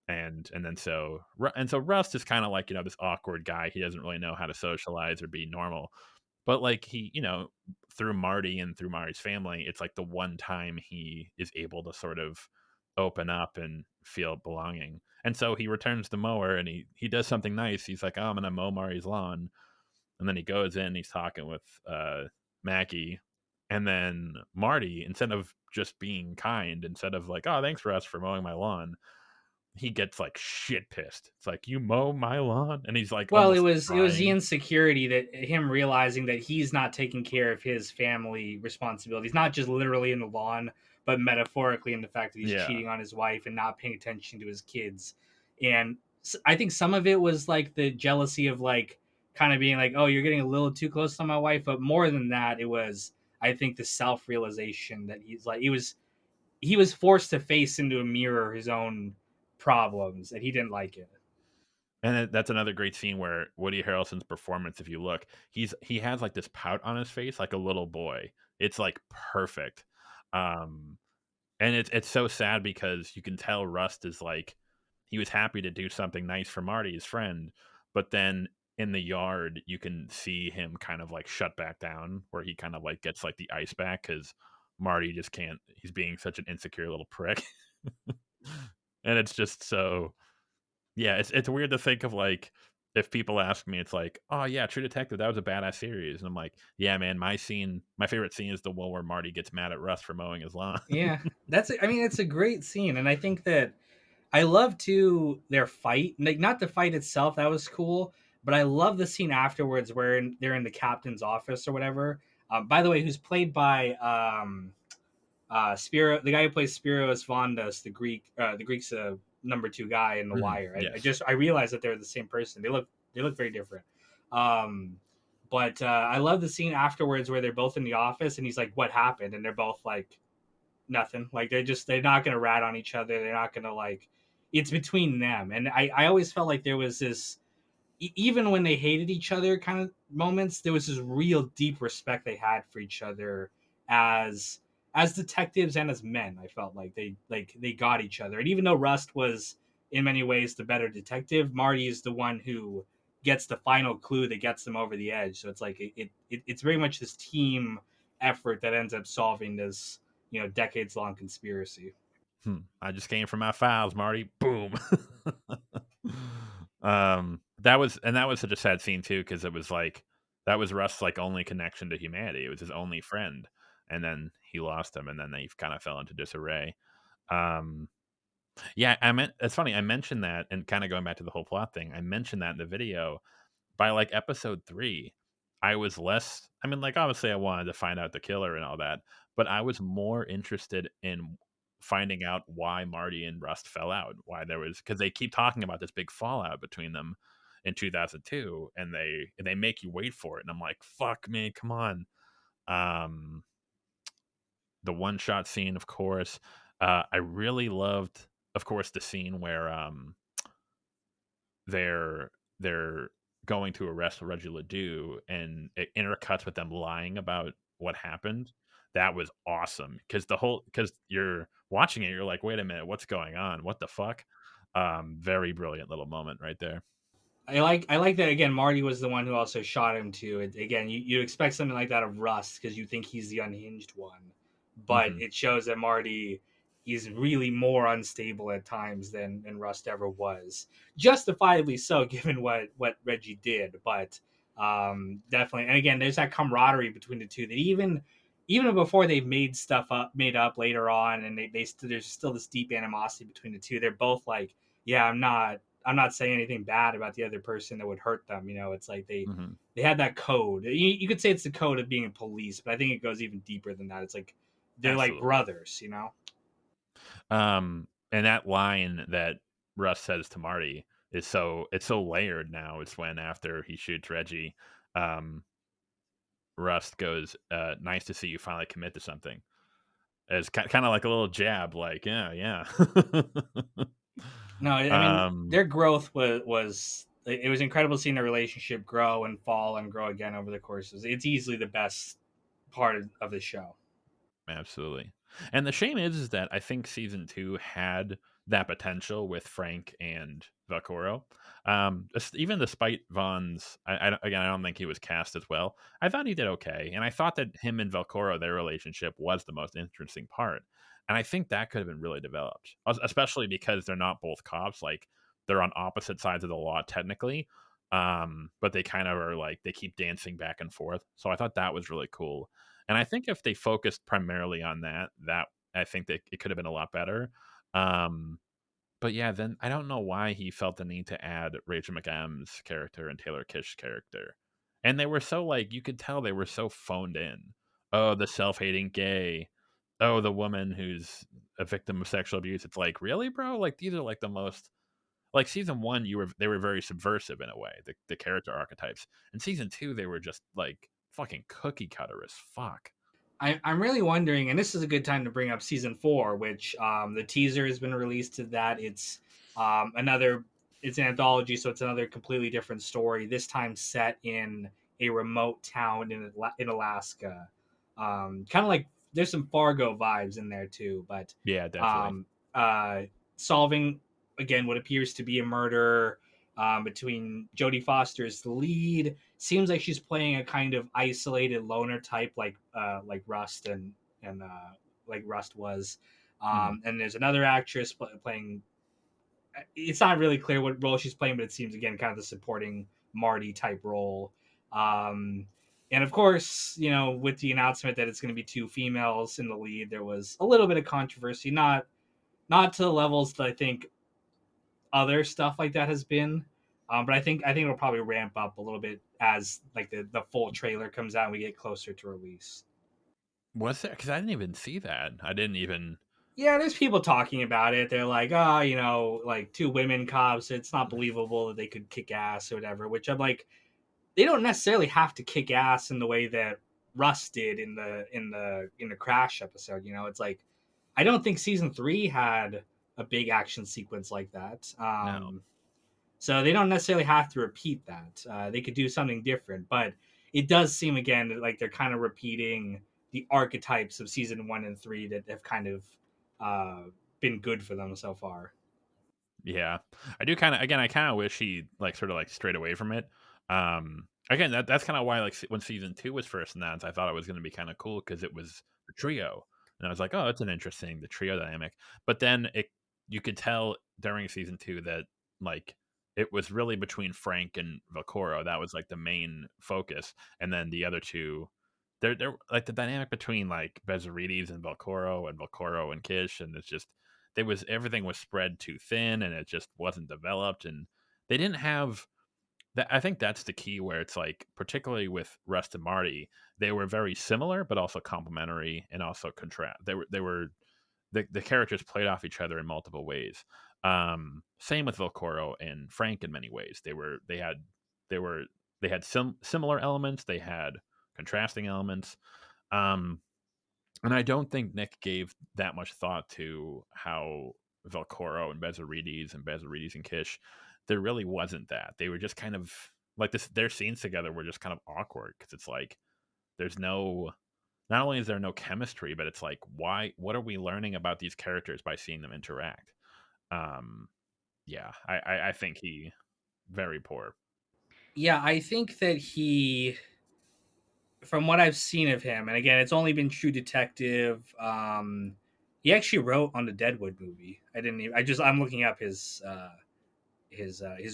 and then so Rust is kind of like this awkward guy. He doesn't really know how to socialize or be normal, but like he through Marty and through Marty's family, it's like the one time he is able to sort of open up and feel belonging. And so he returns the mower and he does something nice. He's like, oh, I'm gonna mow Marty's lawn, and then he goes in, he's talking with Mackie, and then Marty, instead of just being kind, instead of like, oh, thanks Russ for mowing my lawn, he gets like shit pissed. It's like, you mow my lawn, and he's like
Well, it
almost
was it was the
crying.
insecurity, that him realizing that he's not taking care of his family responsibilities, not just literally in the lawn, but metaphorically in the fact that he's
Yeah,
cheating on his wife and not paying attention to his kids. And I think some of it was like the jealousy of like kind of being like, oh, you're getting a little too close to my wife. But more than that, it was, I think, the self realization that he was forced to face into a mirror his own problems, and he didn't like it.
and that's another great scene where Woody Harrelson's performance, if you look, he has like this pout on his face like a little boy. It's like perfect. um And it's so sad because you can tell Rust is like he was happy to do something nice for Marty, his friend, but then in the yard you can see him kind of like shut back down, where he kind of like gets like the ice back because Marty just can't. He's being such an insecure little prick, and it's just so yeah. It's weird to think of like if people ask me, it's like, oh yeah, True Detective, that was a badass series, and I'm like, yeah, man, my favorite scene is the one where Marty gets mad at Rust for mowing his lawn.
Yeah, I mean, it's a great scene, and I think that I love too their fight. Like, not the fight itself, that was cool, but I love the scene afterwards where they're in the captain's office or whatever. By the way, who's played by Spiro, the guy who plays Spiros Vondas, the Greek's number two guy in The
Mhm,
Wire.
yes.
I realized that they're the same person. They look very different. Um, but I love the scene afterwards where they're both in the office and he's like, "What happened?" And they're both like, nothing. Like, they're not gonna rat on each other. They're not gonna like. It's between them, and I always felt like there was this, even when they hated each other kind of moments, there was this real deep respect they had for each other as detectives and as men. I felt like they got each other, and even though Rust was in many ways the better detective, Marty is the one who gets the final clue that gets them over the edge. So it's like it's very much this team effort that ends up solving this, decades long conspiracy.
I just came from my files, Marty. Boom. That was such a sad scene too, because it was like that was Rust's like only connection to humanity. It was his only friend, and then he lost him, and then they kind of fell into disarray. Um, yeah, I meant it's funny. I mentioned that, and kind of going back to the whole plot thing. I mentioned that in the video. By like episode 3, I was less. I mean, like obviously, I wanted to find out the killer and all that, but I was more interested in finding out why Marty and Rust fell out. Why there was because they keep talking about this big fallout between them in 2002, and they make you wait for it, and I'm like, fuck me, come on. Um, the one shot scene, of course. I really loved, of course, the scene where they're they're going to arrest Reggie Ledoux, and it intercuts with them lying about what happened. That was awesome because you're watching it, you're like, wait a minute, what's going on? What the fuck? Very brilliant little moment right there.
I like that again. Marty was the one who also shot him too. Again, you expect something like that of Rust because you think he's the unhinged one, but
Hmm.
it shows that Marty is really more unstable at times than Rust ever was. Justifiably so, given what Reggie did, but definitely. And again, there's that camaraderie between the two that even before they've made up later on, and there's still this deep animosity between the two. They're both like, yeah, I'm not saying anything bad about the other person that would hurt them. It's like
Hmm.
they had that code. You could say it's the code of being a police, but I think it goes even deeper than that. It's like they're like
Absolutely.
brothers.
And that line that Russ says to Marty is it's so layered now. It's when after he shoots Reggie, um, Rust goes, "Nice to see you finally commit to something." It's kind of like a little jab, like, yeah, yeah.
No, I mean
um,
their growth was it was incredible seeing their relationship grow and fall and grow again over the courses. It's easily the best part of the show.
Absolutely. And the shame is that I think season 2 had that potential with Frank and Velcoro. Even despite Vaughn's, again, I don't think he was cast as well. I thought he did okay, and I thought that him and Velcoro, their relationship, was the most interesting part. And I think that could have been really developed, especially because they're not both cops. Like they're on opposite sides of the law technically, but they kind of are like they keep dancing back and forth. So I thought that was really cool, and I think if they focused primarily on that I think that it could have been a lot better. Um, but yeah, then I don't know why he felt the need to add Rachel McAdams' character and Taylor Kish's character. And they were so like you could tell they were so phoned in. Oh, the self-hating gay. Oh, the woman who's a victim of sexual abuse. It's like, really, bro? Like these are like the most like season 1 they were very subversive in a way, the character archetypes. In season 2 they were just like fucking cookie cutter as fuck.
I'm really wondering, and this is a good time to bring up season 4, which the teaser has been released to that. Another, it's an anthology, so it's another completely different story. This time set in a remote town in Alaska. Kind of like there's some Fargo vibes in there too, but
Yeah, definitely.
um, uh, solving again what appears to be a murder between Jodie Foster's the lead. Seems like she's playing a kind of isolated loner type, like Rust and like Rust was.
Mhm.
And there's another actress playing. It's not really clear what role she's playing, but it seems again kind of the supporting Marty type role. Um, and of course, with the announcement that it's going to be two females in the lead, there was a little bit of controversy. Not to the levels that I think other stuff like that has been. But I think it'll probably ramp up a little bit as like the full trailer comes out and we get closer to release.
Was there? Because I didn't even see that. I didn't even.
Yeah, there's people talking about it. They're like, like two women cops. It's not believable that they could kick ass or whatever. Which I'm like, they don't necessarily have to kick ass in the way that Russ did in the Crash episode. It's like I don't think season 3 had a big action sequence like that.
No.
So they don't necessarily have to repeat that. They could do something different, but it does seem again like they're kind of repeating the archetypes of season 1 and 3 that have kind of uh, been good for them so far.
Yeah. I do kinda again, I kinda wish he, like, sorta, like, strayed away from it. Again, that's kinda why, like, when season 2 was first announced, I thought it was gonna be kinda cool because it was the trio, and I was like, "Oh, that's an interesting the trio dynamic." But then it you could tell during season 2 that, like, it was really between Frank and Velcoro, that was, like, the main focus, and then the other 2 they're like, the dynamic between, like, Bezzarides and Velcoro and Kish, and it's just there was everything was spread too thin and it just wasn't developed and they didn't have that. I think that's the key where it's like particularly with Rust and Marty, they were very similar but also complementary and also contrast. They were the characters played off each other in multiple ways. Same with Volcoro and Frank in many ways. They were they had some similar elements, they had contrasting elements. um and I don't think Nick gave that much thought to how Velcoro and Bezzarides and Kish, there really wasn't that. They were just kind of like this. Their scenes together were just kind of awkward because it's like there's no. Not only is there no chemistry, but it's like why? What are we learning about these characters by seeing them interact? Um, yeah, I think he very poor.
Yeah, I think that he, from what I've seen of him, and again, it's only been True Detective. He actually wrote on the Deadwood movie. I didn't. Even, I just. I'm looking up his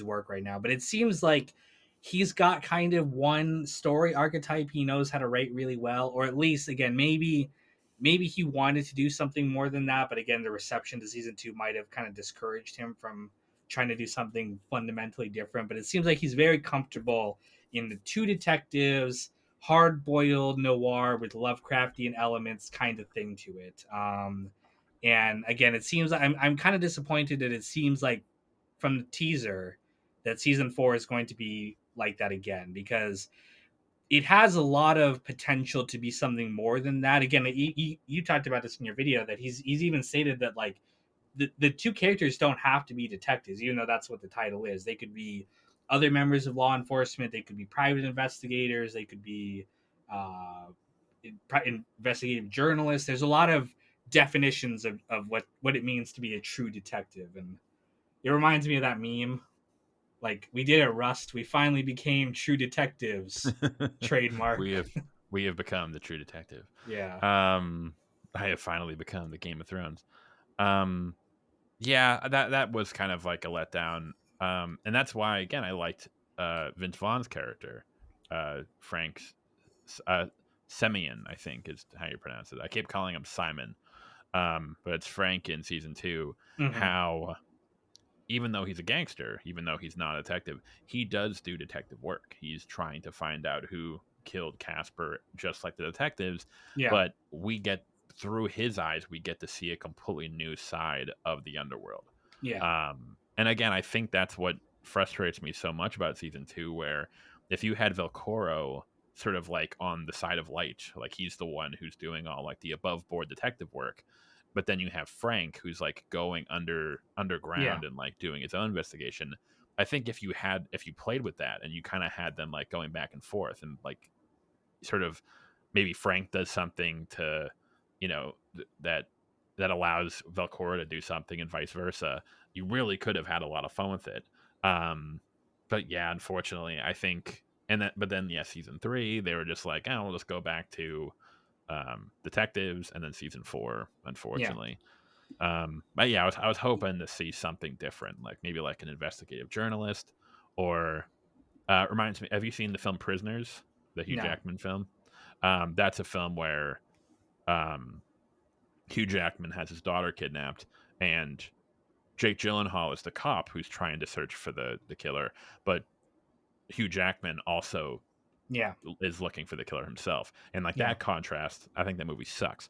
work right now, but it seems like he's got kind of one story archetype he knows how to write really well, or at least again maybe he wanted to do something more than that, but again the reception to season 2 might have kind of discouraged him from trying to do something fundamentally different. But it seems like he's very comfortable in the two detectives, hard boiled noir with Lovecraftian elements kind of thing to it. And again, it seems I'm kind of disappointed that it seems like from the teaser that season 4 is going to be like that again, because it has a lot of potential to be something more than that. Again, you talked about this in your video that he's even stated that like the two characters don't have to be detectives, even though that's what the title is. They could be other members of law enforcement. They could be private investigators. They could be uh, investigative journalists. There's a lot of definitions of what it means to be a true detective, and it reminds me of that meme. Like we did at Rust, we finally became true detectives. Trademark.
we have we have become the true detective.
Yeah.
Um, I have finally become the Game of Thrones. Um, Yeah, that was kind of like a letdown, and that's why again I liked Vince Vaughn's character, Frank's uh, Semyon, I think is how you pronounce it. I keep calling him Simon, but it's Frank in season 2.
Mm-hmm.
How even though he's a gangster, even though he's not a detective, he does do detective work. He's trying to find out who killed Casper, just like the detectives.
Yeah.
But we get through his eyes, we get to see a completely new side of the underworld.
Yeah.
And again, I think that's what frustrates me so much about season 2, where if you had Velcoro sort of like on the side of light, like he's the one who's doing all like the above board detective work, but then you have Frank who's like going
Yeah.
underground and like doing his own investigation. I think if you played with that and you kind of had them like going back and forth and like sort of maybe Frank does something to that allows Velcora to do something and vice versa, you really could have had a lot of fun with it. But yeah, unfortunately, I think but then yeah, season 3 they were just like, oh, we'll just go back to detectives, and then season 4,
Yeah.
unfortunately. But yeah, I was hoping to see something different, like maybe like an investigative journalist, or reminds me. Have you seen the film Prisoners, the Hugh
No.
Jackman film? That's a film where um, Hugh Jackman has his daughter kidnapped, and Jake Gyllenhaal is the cop who's trying to search for the killer, but Hugh Jackman also
Yeah.
is looking for the killer himself, and like
Yeah.
that contrast, I think that movie sucks.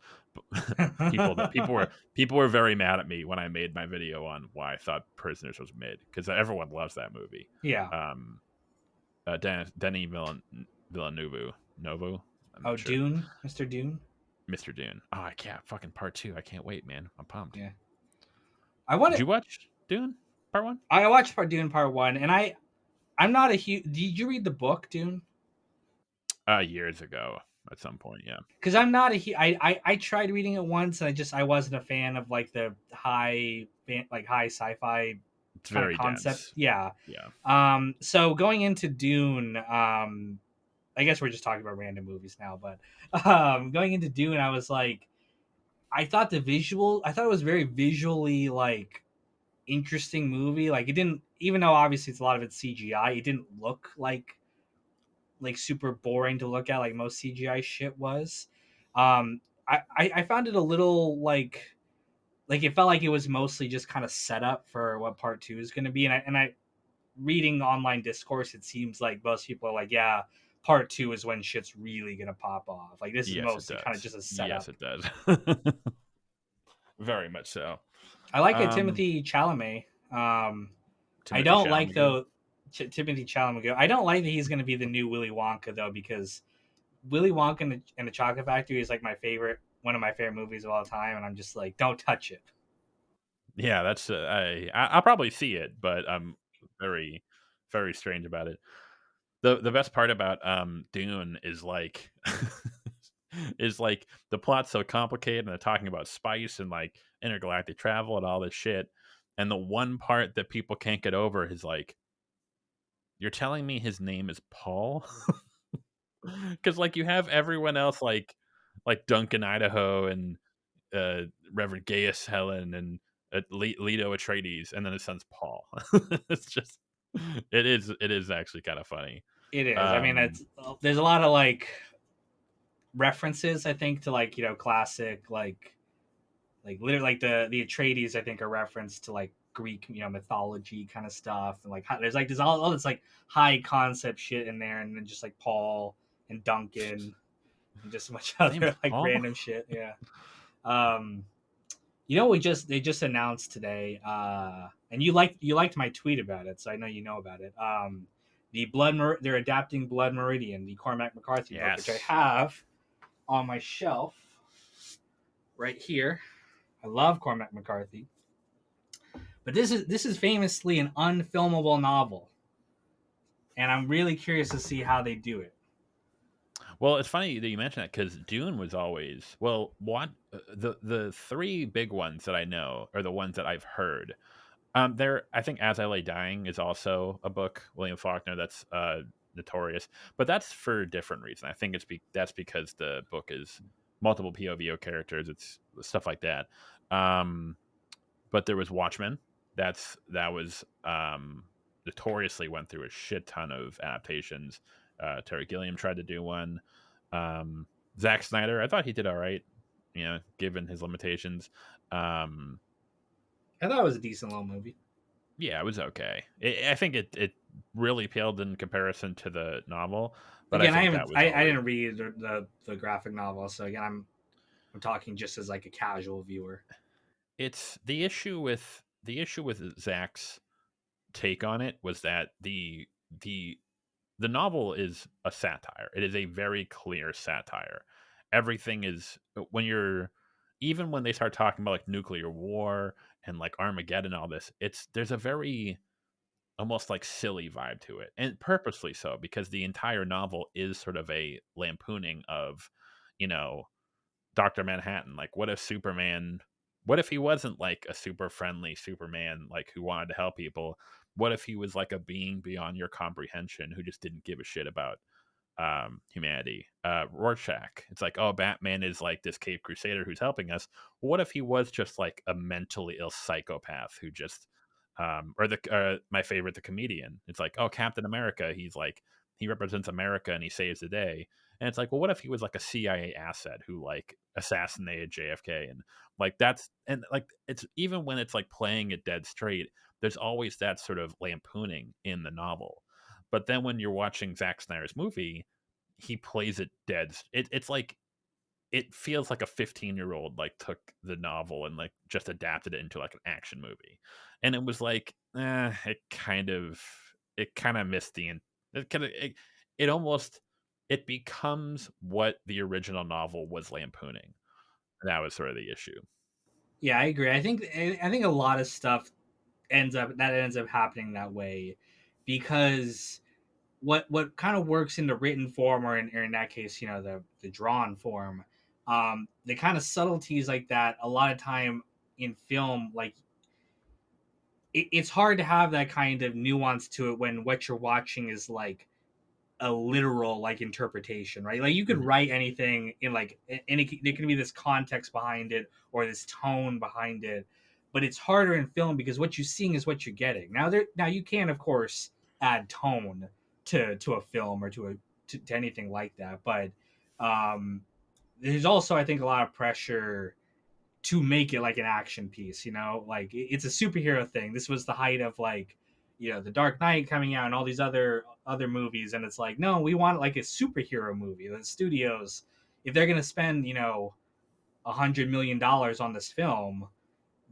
People were very mad at me when I made my video on why I thought Prisoners was mid, because everyone loves that movie.
Yeah.
Um, Denny Villeneuve, Novo, I'm
Oh,
not sure.
Dune, Mr. Dune.
Mr. Dune. Oh, I can't fucking part 2. I can't wait, man. I'm pumped.
Yeah. I want
Did
to.
you watch Dune part 1?
I watched part Dune part one, and I'm not a huge. Did you read the book Dune?
Years ago at some point, yeah.
Because I'm not a. I tried reading it once, and I wasn't a fan of like the high sci-fi
It's
kind of
very
concept.
dense.
Yeah.
Yeah.
So going into Dune, I guess we're just talking about random movies now, but going into Dune, I was like, I thought it was very visually like interesting movie. Like it didn't, even though obviously it's a lot of it's CGI, it didn't look like super boring to look at like most CGI shit was. I found it a little like it felt like it was mostly just kind of set up for what part two is going to be, and I reading online discourse, it seems like most people are like, yeah, part two is when shit's really gonna pop off. Like this is
Yes, it
mostly kind of
does.
just a
Yes,
setup.
it does. Very much so.
I like it,
Um,
Timothy Chalamet. I
Timothy
don't like
Chalamet.
though Timothy Chalamet. I don't like that he's gonna be the new Willy Wonka though, because Willy Wonka and the Chocolate Factory is like one of my favorite movies of all time, and I'm just like, don't touch it.
Yeah, that's I'll probably see it, but I'm very very strange about it. The best part about Dune is like is like the plot's so complicated and they're talking about spice and like intergalactic travel and all this shit. And the one part that people can't get over is like, you're telling me his name is Paul? Because like you have everyone else like Duncan Idaho and Reverend Gaius Helen and Leto Atreides, and then his son's Paul. It's just it is actually kind of funny.
It is. I mean,
Um,
it's there's a lot of like references, I think, to like classic like literally like the Atreides, I think, are reference to like Greek mythology kind of stuff, and like there's all this like high concept shit in there, and then just like Paul and Duncan and just a bunch
his
of
name's
other like
Paul.
random shit. Yeah. Um, they just announced today, and you liked my tweet about it, so I know you know about it. They're adapting Blood Meridian, the Cormac McCarthy book, which I
Yes.
have on my shelf right here. I love Cormac McCarthy, but this is famously an unfilmable novel, and I'm really curious to see how they do it.
Well, it's funny that you mentioned that because Dune was always what the three big ones that I know are the ones that I've heard. There, I think As I Lay Dying is also a book, William Faulkner, that's notorious, but that's for a different reason. I think that's because the book is multiple POVO characters, it's stuff like that. Um, but there was Watchmen. That was notoriously went through a shit ton of adaptations. Terry Gilliam tried to do one. Um, Zack Snyder, I thought he did all right, given his limitations. Um,
I thought it was a decent little movie.
yeah, it was okay. I think it really paled in comparison to the novel, but I
Again,
think that was
I
always
didn't read the graphic novel, so again, I'm talking just as like a casual viewer.
it's the issue with Zach's take on it was that the the novel is a satire. It is a very clear satire. Everything is when you're even when they start talking about like nuclear war and like Armageddon and all this, there's a very almost like silly vibe to it. And purposely so because the entire novel is sort of a lampooning of, you know, Dr. Manhattan. Like, what if he wasn't like a super friendly Superman, like who wanted to help people? What if he was like a being beyond your comprehension who just didn't give a shit about humanity? Rorschach. It's like, oh, Batman is like this Cape Crusader who's helping us. What if he was just like a mentally ill psychopath who just, or my favorite, the comedian. It's like, oh, Captain America. He's like, he represents America and he saves the day. And it's like, well, what if he was like a CIA asset who like assassinated JFK and like it's even when it's like playing it dead straight, there's always that sort of lampooning in the novel. But then when you're watching Zack Snyder's movie, he plays it dead. It's like it feels like a 15-year-old like took the novel and like just adapted it into like an action movie, and it was like, it kind of missed it kind of it almost it becomes what the original novel was lampooning. That was sort of the issue.
Yeah, I agree. I think a lot of stuff ends up happening that way because what kind of works in the written form or in that case the drawn form, the kind of subtleties like that a lot of time in film, like it's hard to have that kind of nuance to it when what you're watching is like a literal like interpretation, right? Like you could
Mhm.
write anything in like there can be this context behind it or this tone behind it, but it's harder in film because what you're seeing is what you're getting. Now you can of course add tone to a film or to anything like that, but um, there's also I think a lot of pressure to make it like an action piece, you know, like it's a superhero thing. This was the height of like, you know, the Dark Knight coming out and all these other movies, and it's like, no, we want like a superhero movie. The studios, if they're gonna spend, you know, $100 million on this film,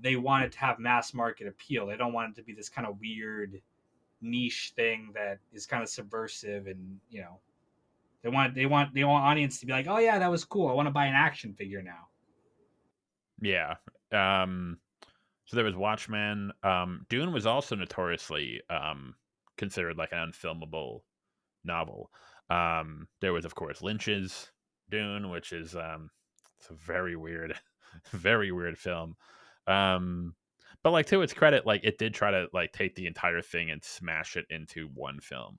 they want it to have mass market appeal. They don't want it to be this kind of weird niche thing that is kind of subversive, and you know, they want audience to be like, oh yeah, that was cool. I want to buy an action figure now.
Yeah. So there was Watchmen. Dune was also notoriously considered like an unfilmable novel. There was, of course, Lynch's Dune, which is it's a very weird, very weird film. Um, but like to its credit, like it did try to like take the entire thing and smash it into one film.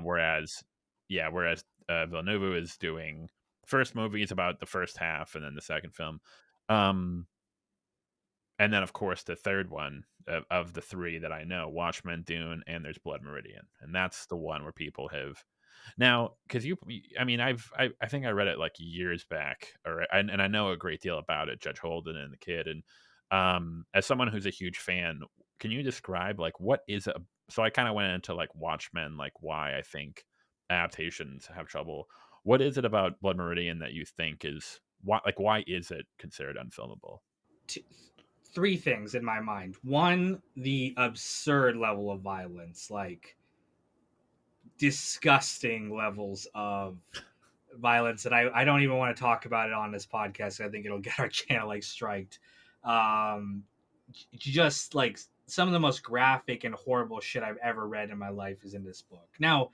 Whereas, yeah, whereas Villeneuve is doing first movie is about the first half, and then the second film. Um, and then, of course, the third one of the three that I know, Watchmen, Dune, and there's Blood Meridian, and that's the one where people have now because I mean, I think I read it like years back, and I know a great deal about it, Judge Holden and the kid, and as someone who's a huge fan, can you describe like what is a? So I kind of went into like Watchmen, like why I think adaptations have trouble. What is it about Blood Meridian that you think is why is it considered unfilmable?
Two, three things in my mind. One, the absurd level of violence, like disgusting levels of violence that I don't even want to talk about it on this podcast. I think it'll get our channel like striked. Um, just like some of the most graphic and horrible shit I've ever read in my life is in this book. Now,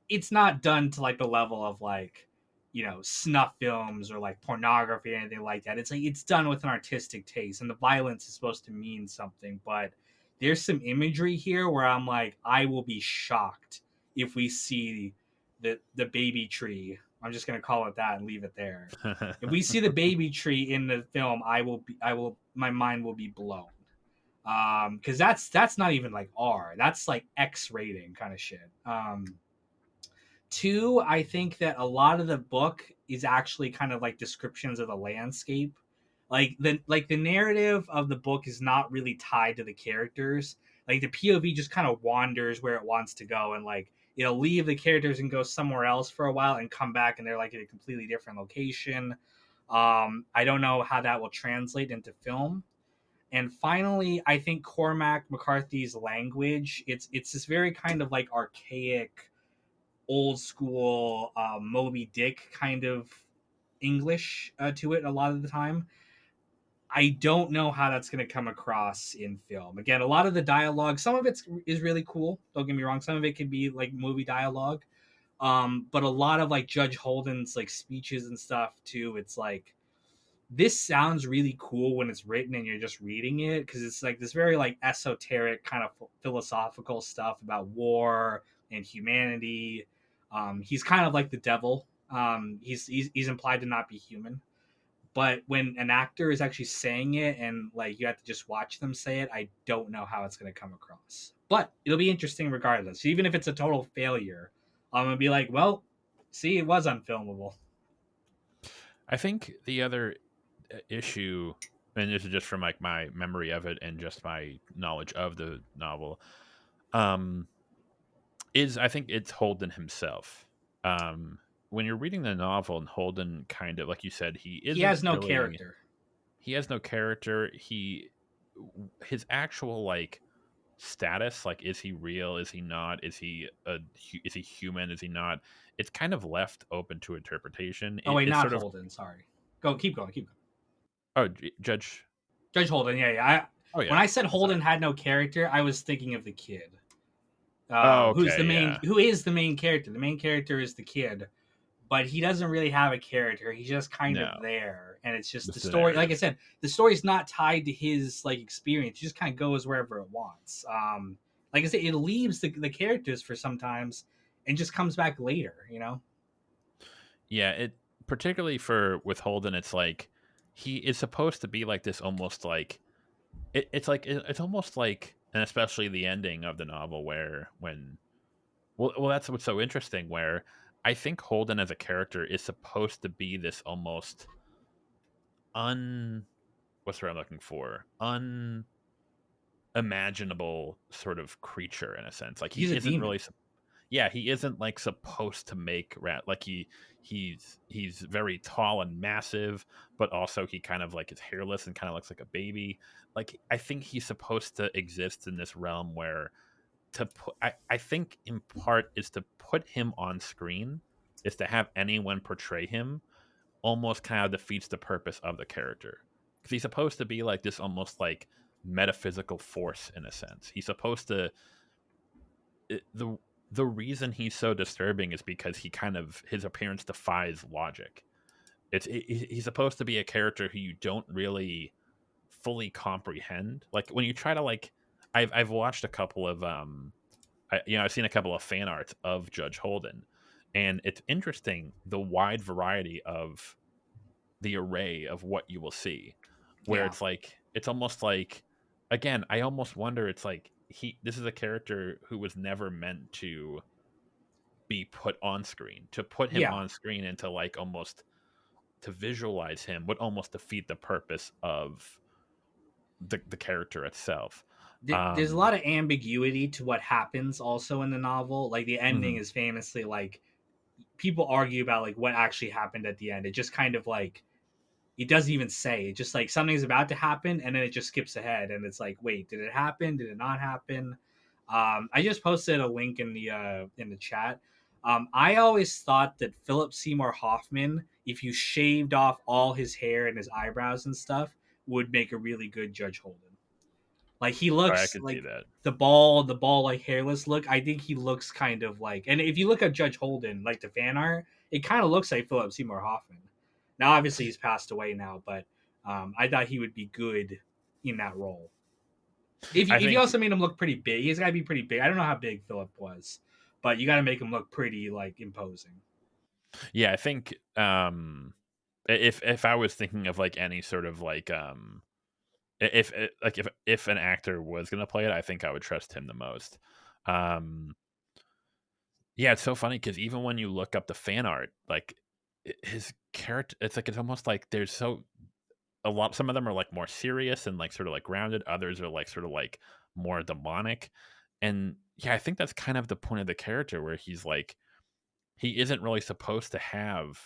it's not done to like the level of like, you know, snuff films or like pornography or anything like that. It's like it's done with an artistic taste, and the violence is supposed to mean something. But there's some imagery here where I'm like, I will be shocked if we see the baby tree. I'm just gonna call it that and leave it there. If we see the baby tree in the film, my mind will be blown. Because that's not even like R. That's like X rating kind of shit. Two, I think that a lot of the book is actually kind of like descriptions of the landscape. Like the narrative of the book is not really tied to the characters. Like the POV just kind of wanders where it wants to go, and like it'll leave the characters and go somewhere else for a while and come back and they're like in a completely different location. I don't know how that will translate into film. And finally, I think Cormac McCarthy's language, it's this very kind of like archaic old school Moby Dick kind of English to it a lot of the time. I don't know how that's going to come across in film. Again, a lot of the dialogue, some of it is really cool. Don't get me wrong. Some of it can be like movie dialogue. But a lot of like Judge Holden's like speeches and stuff too. It's like this sounds really cool when it's written and you're just reading it because it's like this very like esoteric kind of philosophical stuff about war and humanity. He's kind of like the devil. He's implied to not be human, but when an actor is actually saying it and like you have to just watch them say it, I don't know how it's going to come across. But it'll be interesting regardless. Even if it's a total failure, I'm gonna be like, well, see, it was unfilmable.
I think the other issue, and this is just from like my memory of it and just my knowledge of the novel, um, is I think it's Holden himself. Um, when you're reading the novel and Holden kind of like you said,
He has no character.
he has no character. His actual like status, like is he real? Is he not? Is he human? Is he not? It's kind of left open to interpretation.
Oh wait,
It's
not
sort of
Holden. Sorry. Go. Keep going. Keep going.
oh Judge.
Judge Holden. Yeah, yeah.
Oh
When
yeah,
I said
sorry.
Holden had no character, I was thinking of the kid.
Oh
Who's the
okay,
main?
yeah.
Who is the main character? The main character is the kid, but he doesn't really have a character. He's just kind of
No.
there, and it's just
Just
the
the
story. Like I
narrative.
said, the story's not tied to his like experience. It just kind of goes wherever it wants. Like I said, it leaves the characters for sometimes and just comes back later. You know?
Yeah, it particularly for with Holden, it's like he is supposed to be like this almost like it's almost like, and especially the ending of the novel where when well that's what's so interesting where I think Holden as a character is supposed to be this almost un what's the word I'm looking for? Unimaginable sort of creature in a sense. Like he
He's a
isn't
demon.
really yeah, he isn't like supposed to make rat like he's very tall and massive, but also he kind of like is hairless and kind of looks like a baby. Like I think he's supposed to exist in this realm where to put I think in part is to put him on screen is to have anyone portray him almost kind of defeats the purpose of the character because he's supposed to be like this almost like metaphysical force in a sense. He's supposed to the reason he's so disturbing is because he kind of his appearance defies logic. He's supposed to be a character who you don't really fully comprehend. Like when you try to like, I've watched a couple of I've seen a couple of fan arts of Judge Holden, and it's interesting the wide variety of the array of what you will see, where
Yeah,
it's like it's almost like again I almost wonder it's like he this is a character who was never meant to be put on screen. To put him
yeah.
on screen and to like almost to visualize him would almost defeat the purpose of the character itself.
There's a
Um,
lot of ambiguity to what happens also in the novel. Like the ending
mhm.
is famously like people argue about like what actually happened at the end. It just kind of like it doesn't even say. It just like something's about to happen and then it just skips ahead and it's like, wait, did it happen? Did it not happen? I just posted a link in the chat. I always thought that Philip Seymour Hoffman, if you shaved off all his hair and his eyebrows and stuff, would make a really good Judge Holden. Like he
I
looks
could see
like
that.
the ball like hairless look. I think he looks kind of like, and if you look at Judge Holden, like the fan art, it kind of looks like Philip Seymour Hoffman. Now, obviously, he's passed away now, but I thought he would be good in that role.
I
If you
think
also made him look pretty big, he's got to be pretty big. I don't know how big Philip was, but you got to make him look pretty like imposing.
yeah, I think if I was thinking of like any sort of like if an actor was gonna play it, I think I would trust him the most. Um, yeah, it's so funny because even when you look up the fan art, like his character, it's like it's almost like there's so a lot. Some of them are like more serious and like sort of like grounded. Others are like sort of like more demonic. And yeah, I think that's kind of the point of the character where he's like he isn't really supposed to have.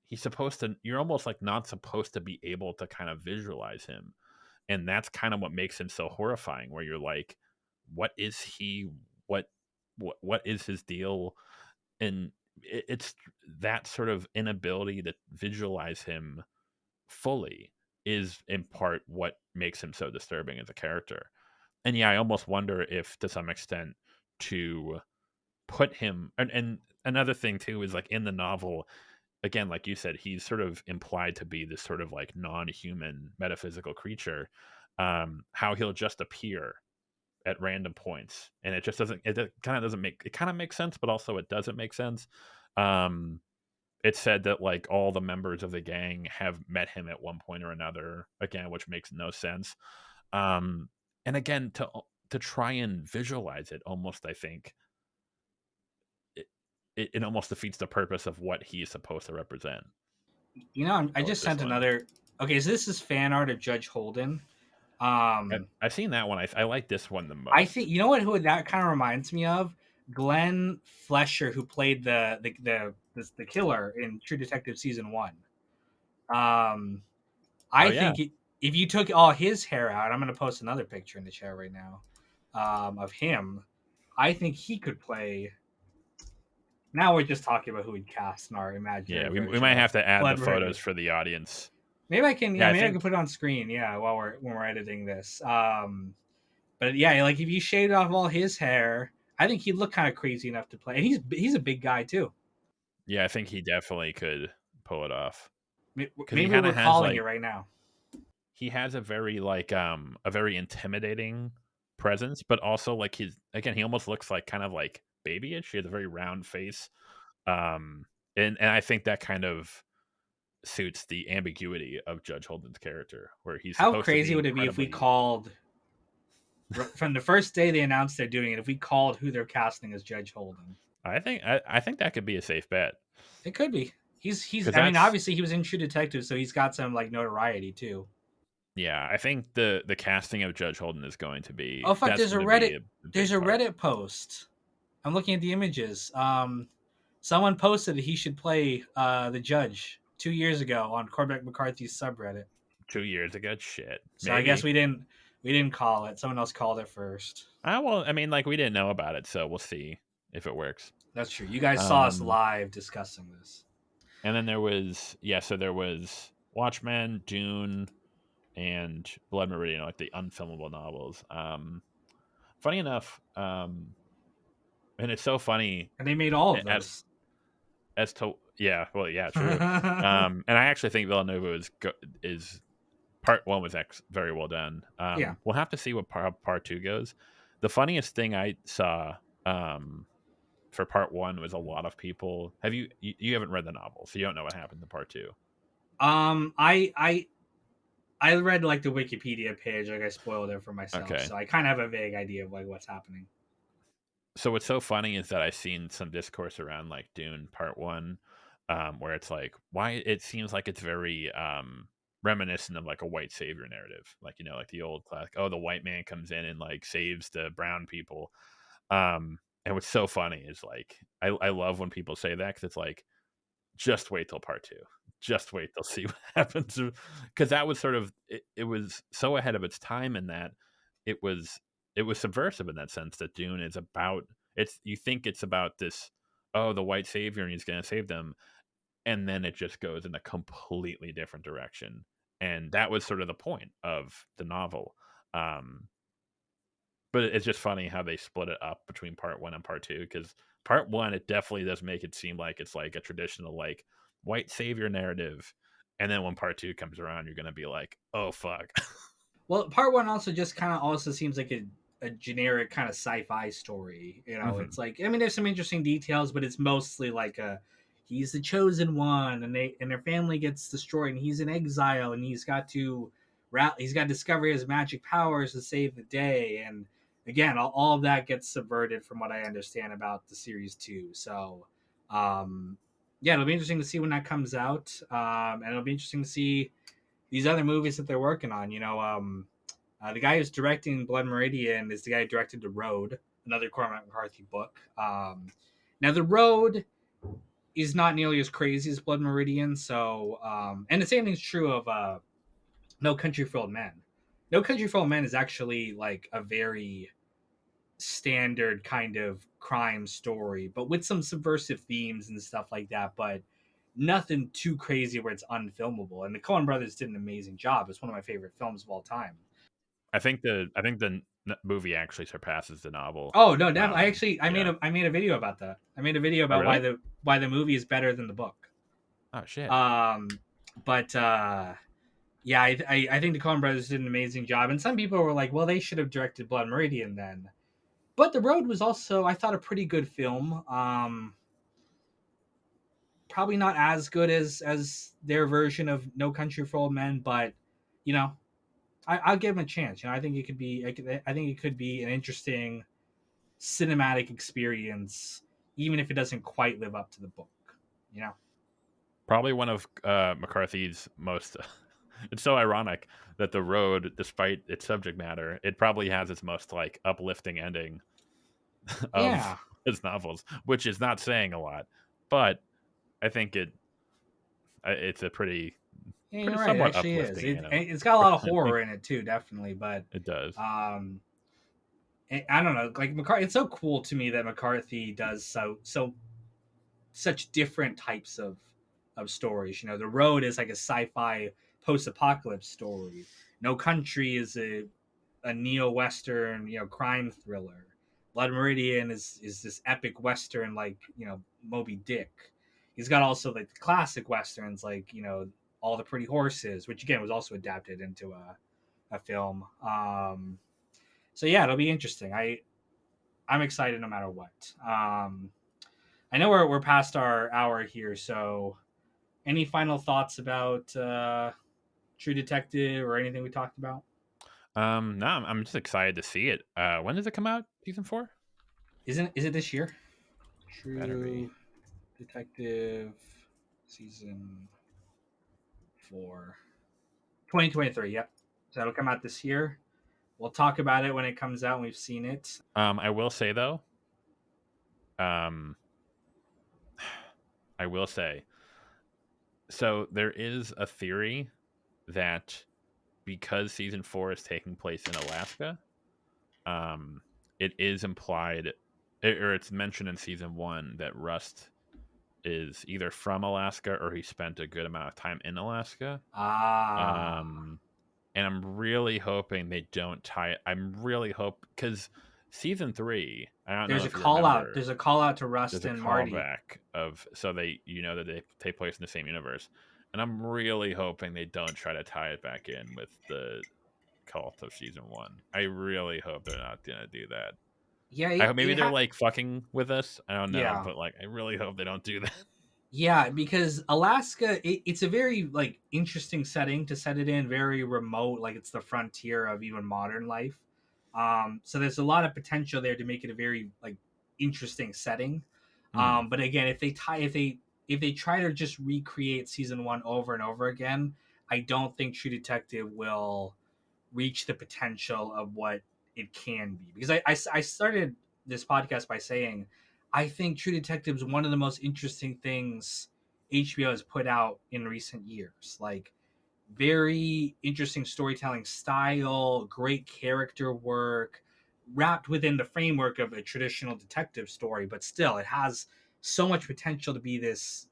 He's supposed to. You're almost like not supposed to be able to kind of visualize him, and that's kind of what makes him so horrifying. Where you're like, what is he? What what is his deal? And it's that sort of inability to visualize him fully is in part what makes him so disturbing as a character. And yeah, I almost wonder if to some extent to put him and another thing too is like in the novel again like you said he's sort of implied to be this sort of like non-human metaphysical creature, how he'll just appear at random points and it just doesn't it kind of doesn't make it kind of makes sense but also it doesn't make sense. um it said that like all the members of the gang have met him at one point or another again which makes no sense. um and again to try and visualize it almost I think it, it almost defeats the purpose of what he is supposed to represent.
You know, I
I like
just
this
sent
one.
another. Okay, so this is fan art of Judge Holden. Um,
I've seen that one. I like this one the
I think
most.
you know what who that kind of reminds me of Glenn Flesher, who played the killer in True Detective season one. Um,
Oh
I
yeah,
think if you took all his hair out, I'm going to post another picture in the chat right now of him. I think he could play. Now we're just talking about who we'd cast in our
yeah.
imaginary
We
version
might
of
have to add the
Blood
photos
Murder.
for the audience.
Maybe I can.
Yeah,
Yeah,
I
maybe I can
think.
put it on screen. Yeah, while we're editing this. But yeah, like if you shaved off all his hair, I think he'd look kind of crazy enough to play. And he's a big guy too.
Yeah, I think he definitely could pull it off. because he
Maybe
kind
we're
of has
calling it
like
right now.
he has a very intimidating presence, but also like he almost looks like kind of like babyish. He has a very round face, um, and I think that kind of suits the ambiguity of Judge Holden's character, where he's
How
supposed to
crazy
be
would it be if we
incredibly.
called from the first day they announced they're doing it? If we called who they're casting as Judge Holden,
I think that could be a safe bet
it could be. He's.
because
I mean,
that's
obviously he was in True Detective, so he's got some like notoriety too.
yeah. I think the casting of Judge Holden is going to
Oh
be
fuck!
that's going to be a
There's
big
a
part.
Reddit post. I'm looking at the images. Someone posted that he should play the judge 2 years ago on Cormac McCarthy's subreddit.
2 years ago, shit,
So I guess
maybe.
we didn't call it. Someone else called it first.
Well, I mean, like we didn't know about it, so we'll see if it works.
That's true. You guys saw us
Um,
live discussing this.
and then there was so there was Watchmen, Dune, and Blood Meridian, like the unfilmable novels. Funny enough, and it's so funny
And they made all of
as
those.
to yeah, well, yeah, true. And I actually think Villanova is part one was very well done.
Yeah.
We'll have to see what part two goes. The funniest thing I saw um, for part one was a lot of people. You haven't read the novel, so you don't know what happened in part two.
Um, I I I read like the Wikipedia page. Like I spoiled it for myself,
Okay,
so I kind of have a vague idea of like what's happening.
so what's so funny is that I've seen some discourse around like Dune Part One, where it's like why it seems like it's very reminiscent of like a white savior narrative, like like the old classic. Oh, the white man comes in and like saves the brown people. And what's so funny is like I love when people say that because it's like just wait till part two, just wait till see what happens because that was sort of it was so ahead of its time in that it was it was subversive in that sense that Dune is about it's you think it's about this oh the white savior and he's going to save them and then it just goes in a completely different direction and that was sort of the point of the novel um but it's just funny how they split it up between part one and part two because part one it definitely does make it seem like it's like a traditional like white savior narrative and then when part two comes around you're gonna be like oh fuck.
Well, part one also just kind of also seems like a generic kind of sci-fi story. You know,
Hmm.
it's like I mean, there's some interesting details, but it's mostly like he's the chosen one, and their family gets destroyed, and he's in exile, and he's got to discover his magic powers to save the day, and again, all of that gets subverted from what I understand about the series two. So, um, yeah, it'll be interesting to see when that comes out, and it'll be interesting to see these other movies that they're working on. The guy who's directing Blood Meridian is the guy who directed The Road, another Cormac McCarthy book. Now, The Road is not nearly as crazy as Blood Meridian. So, and the same thing's true of No Country for Old Men. No Country for Old Men is actually like a very standard kind of crime story, but with some subversive themes and stuff like that. But nothing too crazy where it's unfilmable. And the Coen brothers did an amazing job. It's one of my favorite films of all time.
I think the movie actually surpasses the novel.
Oh no, definitely. I actually
Yeah.
I made a video about that. I made a video
Oh
about
really?
why the movie is better than the book.
Oh shit.
Um, but yeah, I think the Coen brothers did an amazing job. And some people were like, well, they should have directed Blood Meridian then. But The Road was also, I thought, a pretty good film. Probably not as good as their version of No Country for Old Men, but you know, I'll give him a chance. I think it could be. I think it could be an interesting cinematic experience, even if it doesn't quite live up to the book. You know.
Probably one of McCarthy's most. It's so ironic that the road, despite its subject matter, it probably has its most like uplifting ending of
Yeah.
his novels, which is not saying a lot, but I think it's a
Yeah,
pretty
you're right. It
somewhat
actually is.
uplifting,
It's got a lot of horror in it too, definitely. But
it does.
um, I don't know. Like McCarthy, it's so cool to me that McCarthy does such different types of stories. The Road is like a sci-fi post-apocalypse story. No Country is a neo-western, crime thriller. Blood Meridian is this epic western like, Moby Dick. He's got also like the classic westerns like, All the Pretty Horses, which again was also adapted into a film. So yeah, it'll be interesting. I'm excited no matter what. I know we're past our hour here, so any final thoughts about True Detective or anything we talked about?
No, I'm just excited to see it. When does it come out? Season 4?
Is it this year?
Better be.
True Detective season 4, 2023. Yep. So it'll come out this year. We'll talk about it when it comes out and we've seen it.
I will say though, um, I will say, so there is a theory that because season 4 is taking place in Alaska, um, it is implied, or it's mentioned in season 1 that Rust is either from Alaska or he spent a good amount of time in Alaska.
Ah,
Um, and I'm really hoping they don't tie it. I'm really hope because season 3, I don't know
there's a
if you
call out.
remember,
There's a call out to
there's
Rust
a
and Marty.
callback of so they that they take place in the same universe, and I'm really hoping they don't try to tie it back in with the cult of season 1. I really hope they're not gonna do that.
Yeah,
I hope maybe
it
they're like fucking with us. I don't know,
yeah.
but like I really hope they don't do that.
Yeah, because Alaska, it's a very like interesting setting to set it in, very remote, like it's the frontier of even modern life. So there's a lot of potential there to make it a very like interesting setting.
Hmm.
But again, if they try to just recreate season 1 over and over again, I don't think True Detective will reach the potential of what it can be. Because I started this podcast by saying I think True Detective is one of the most interesting things HBO has put out in recent years. Like very interesting storytelling style, great character work, wrapped within the framework of a traditional detective story, but still it has so much potential to be this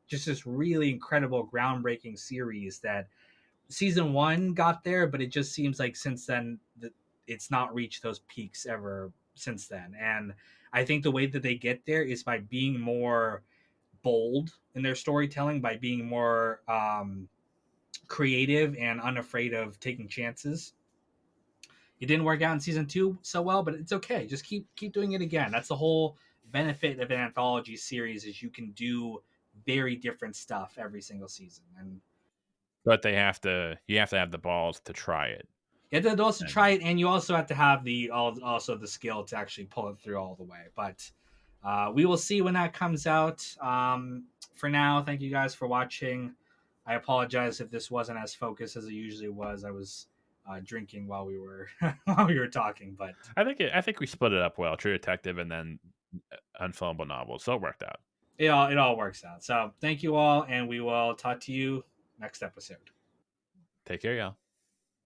really incredible groundbreaking series that season 1 got there, but it just seems like since then it's not reached those peaks ever since then. And I think the way that they get there is by being more bold in their storytelling, by being more creative and unafraid of taking chances. It didn't work out in season 2 so well, but it's okay. Just keep doing it again. That's the whole benefit of an anthology series is you can do very different stuff every single season. And
But you have to have the balls to try it.
you have to also try
And
it, and you also have to have also the skill to actually pull it through all the way. But we will see when that comes out. For now, thank you guys for watching. I apologize if this wasn't as focused as it usually was. I was drinking while we were while we were talking, but
I think we split it up well, True Detective and then Unfilmable Novels, so it worked out.
it all works out. So thank you all, and we will talk to you next episode.
Take care, y'all.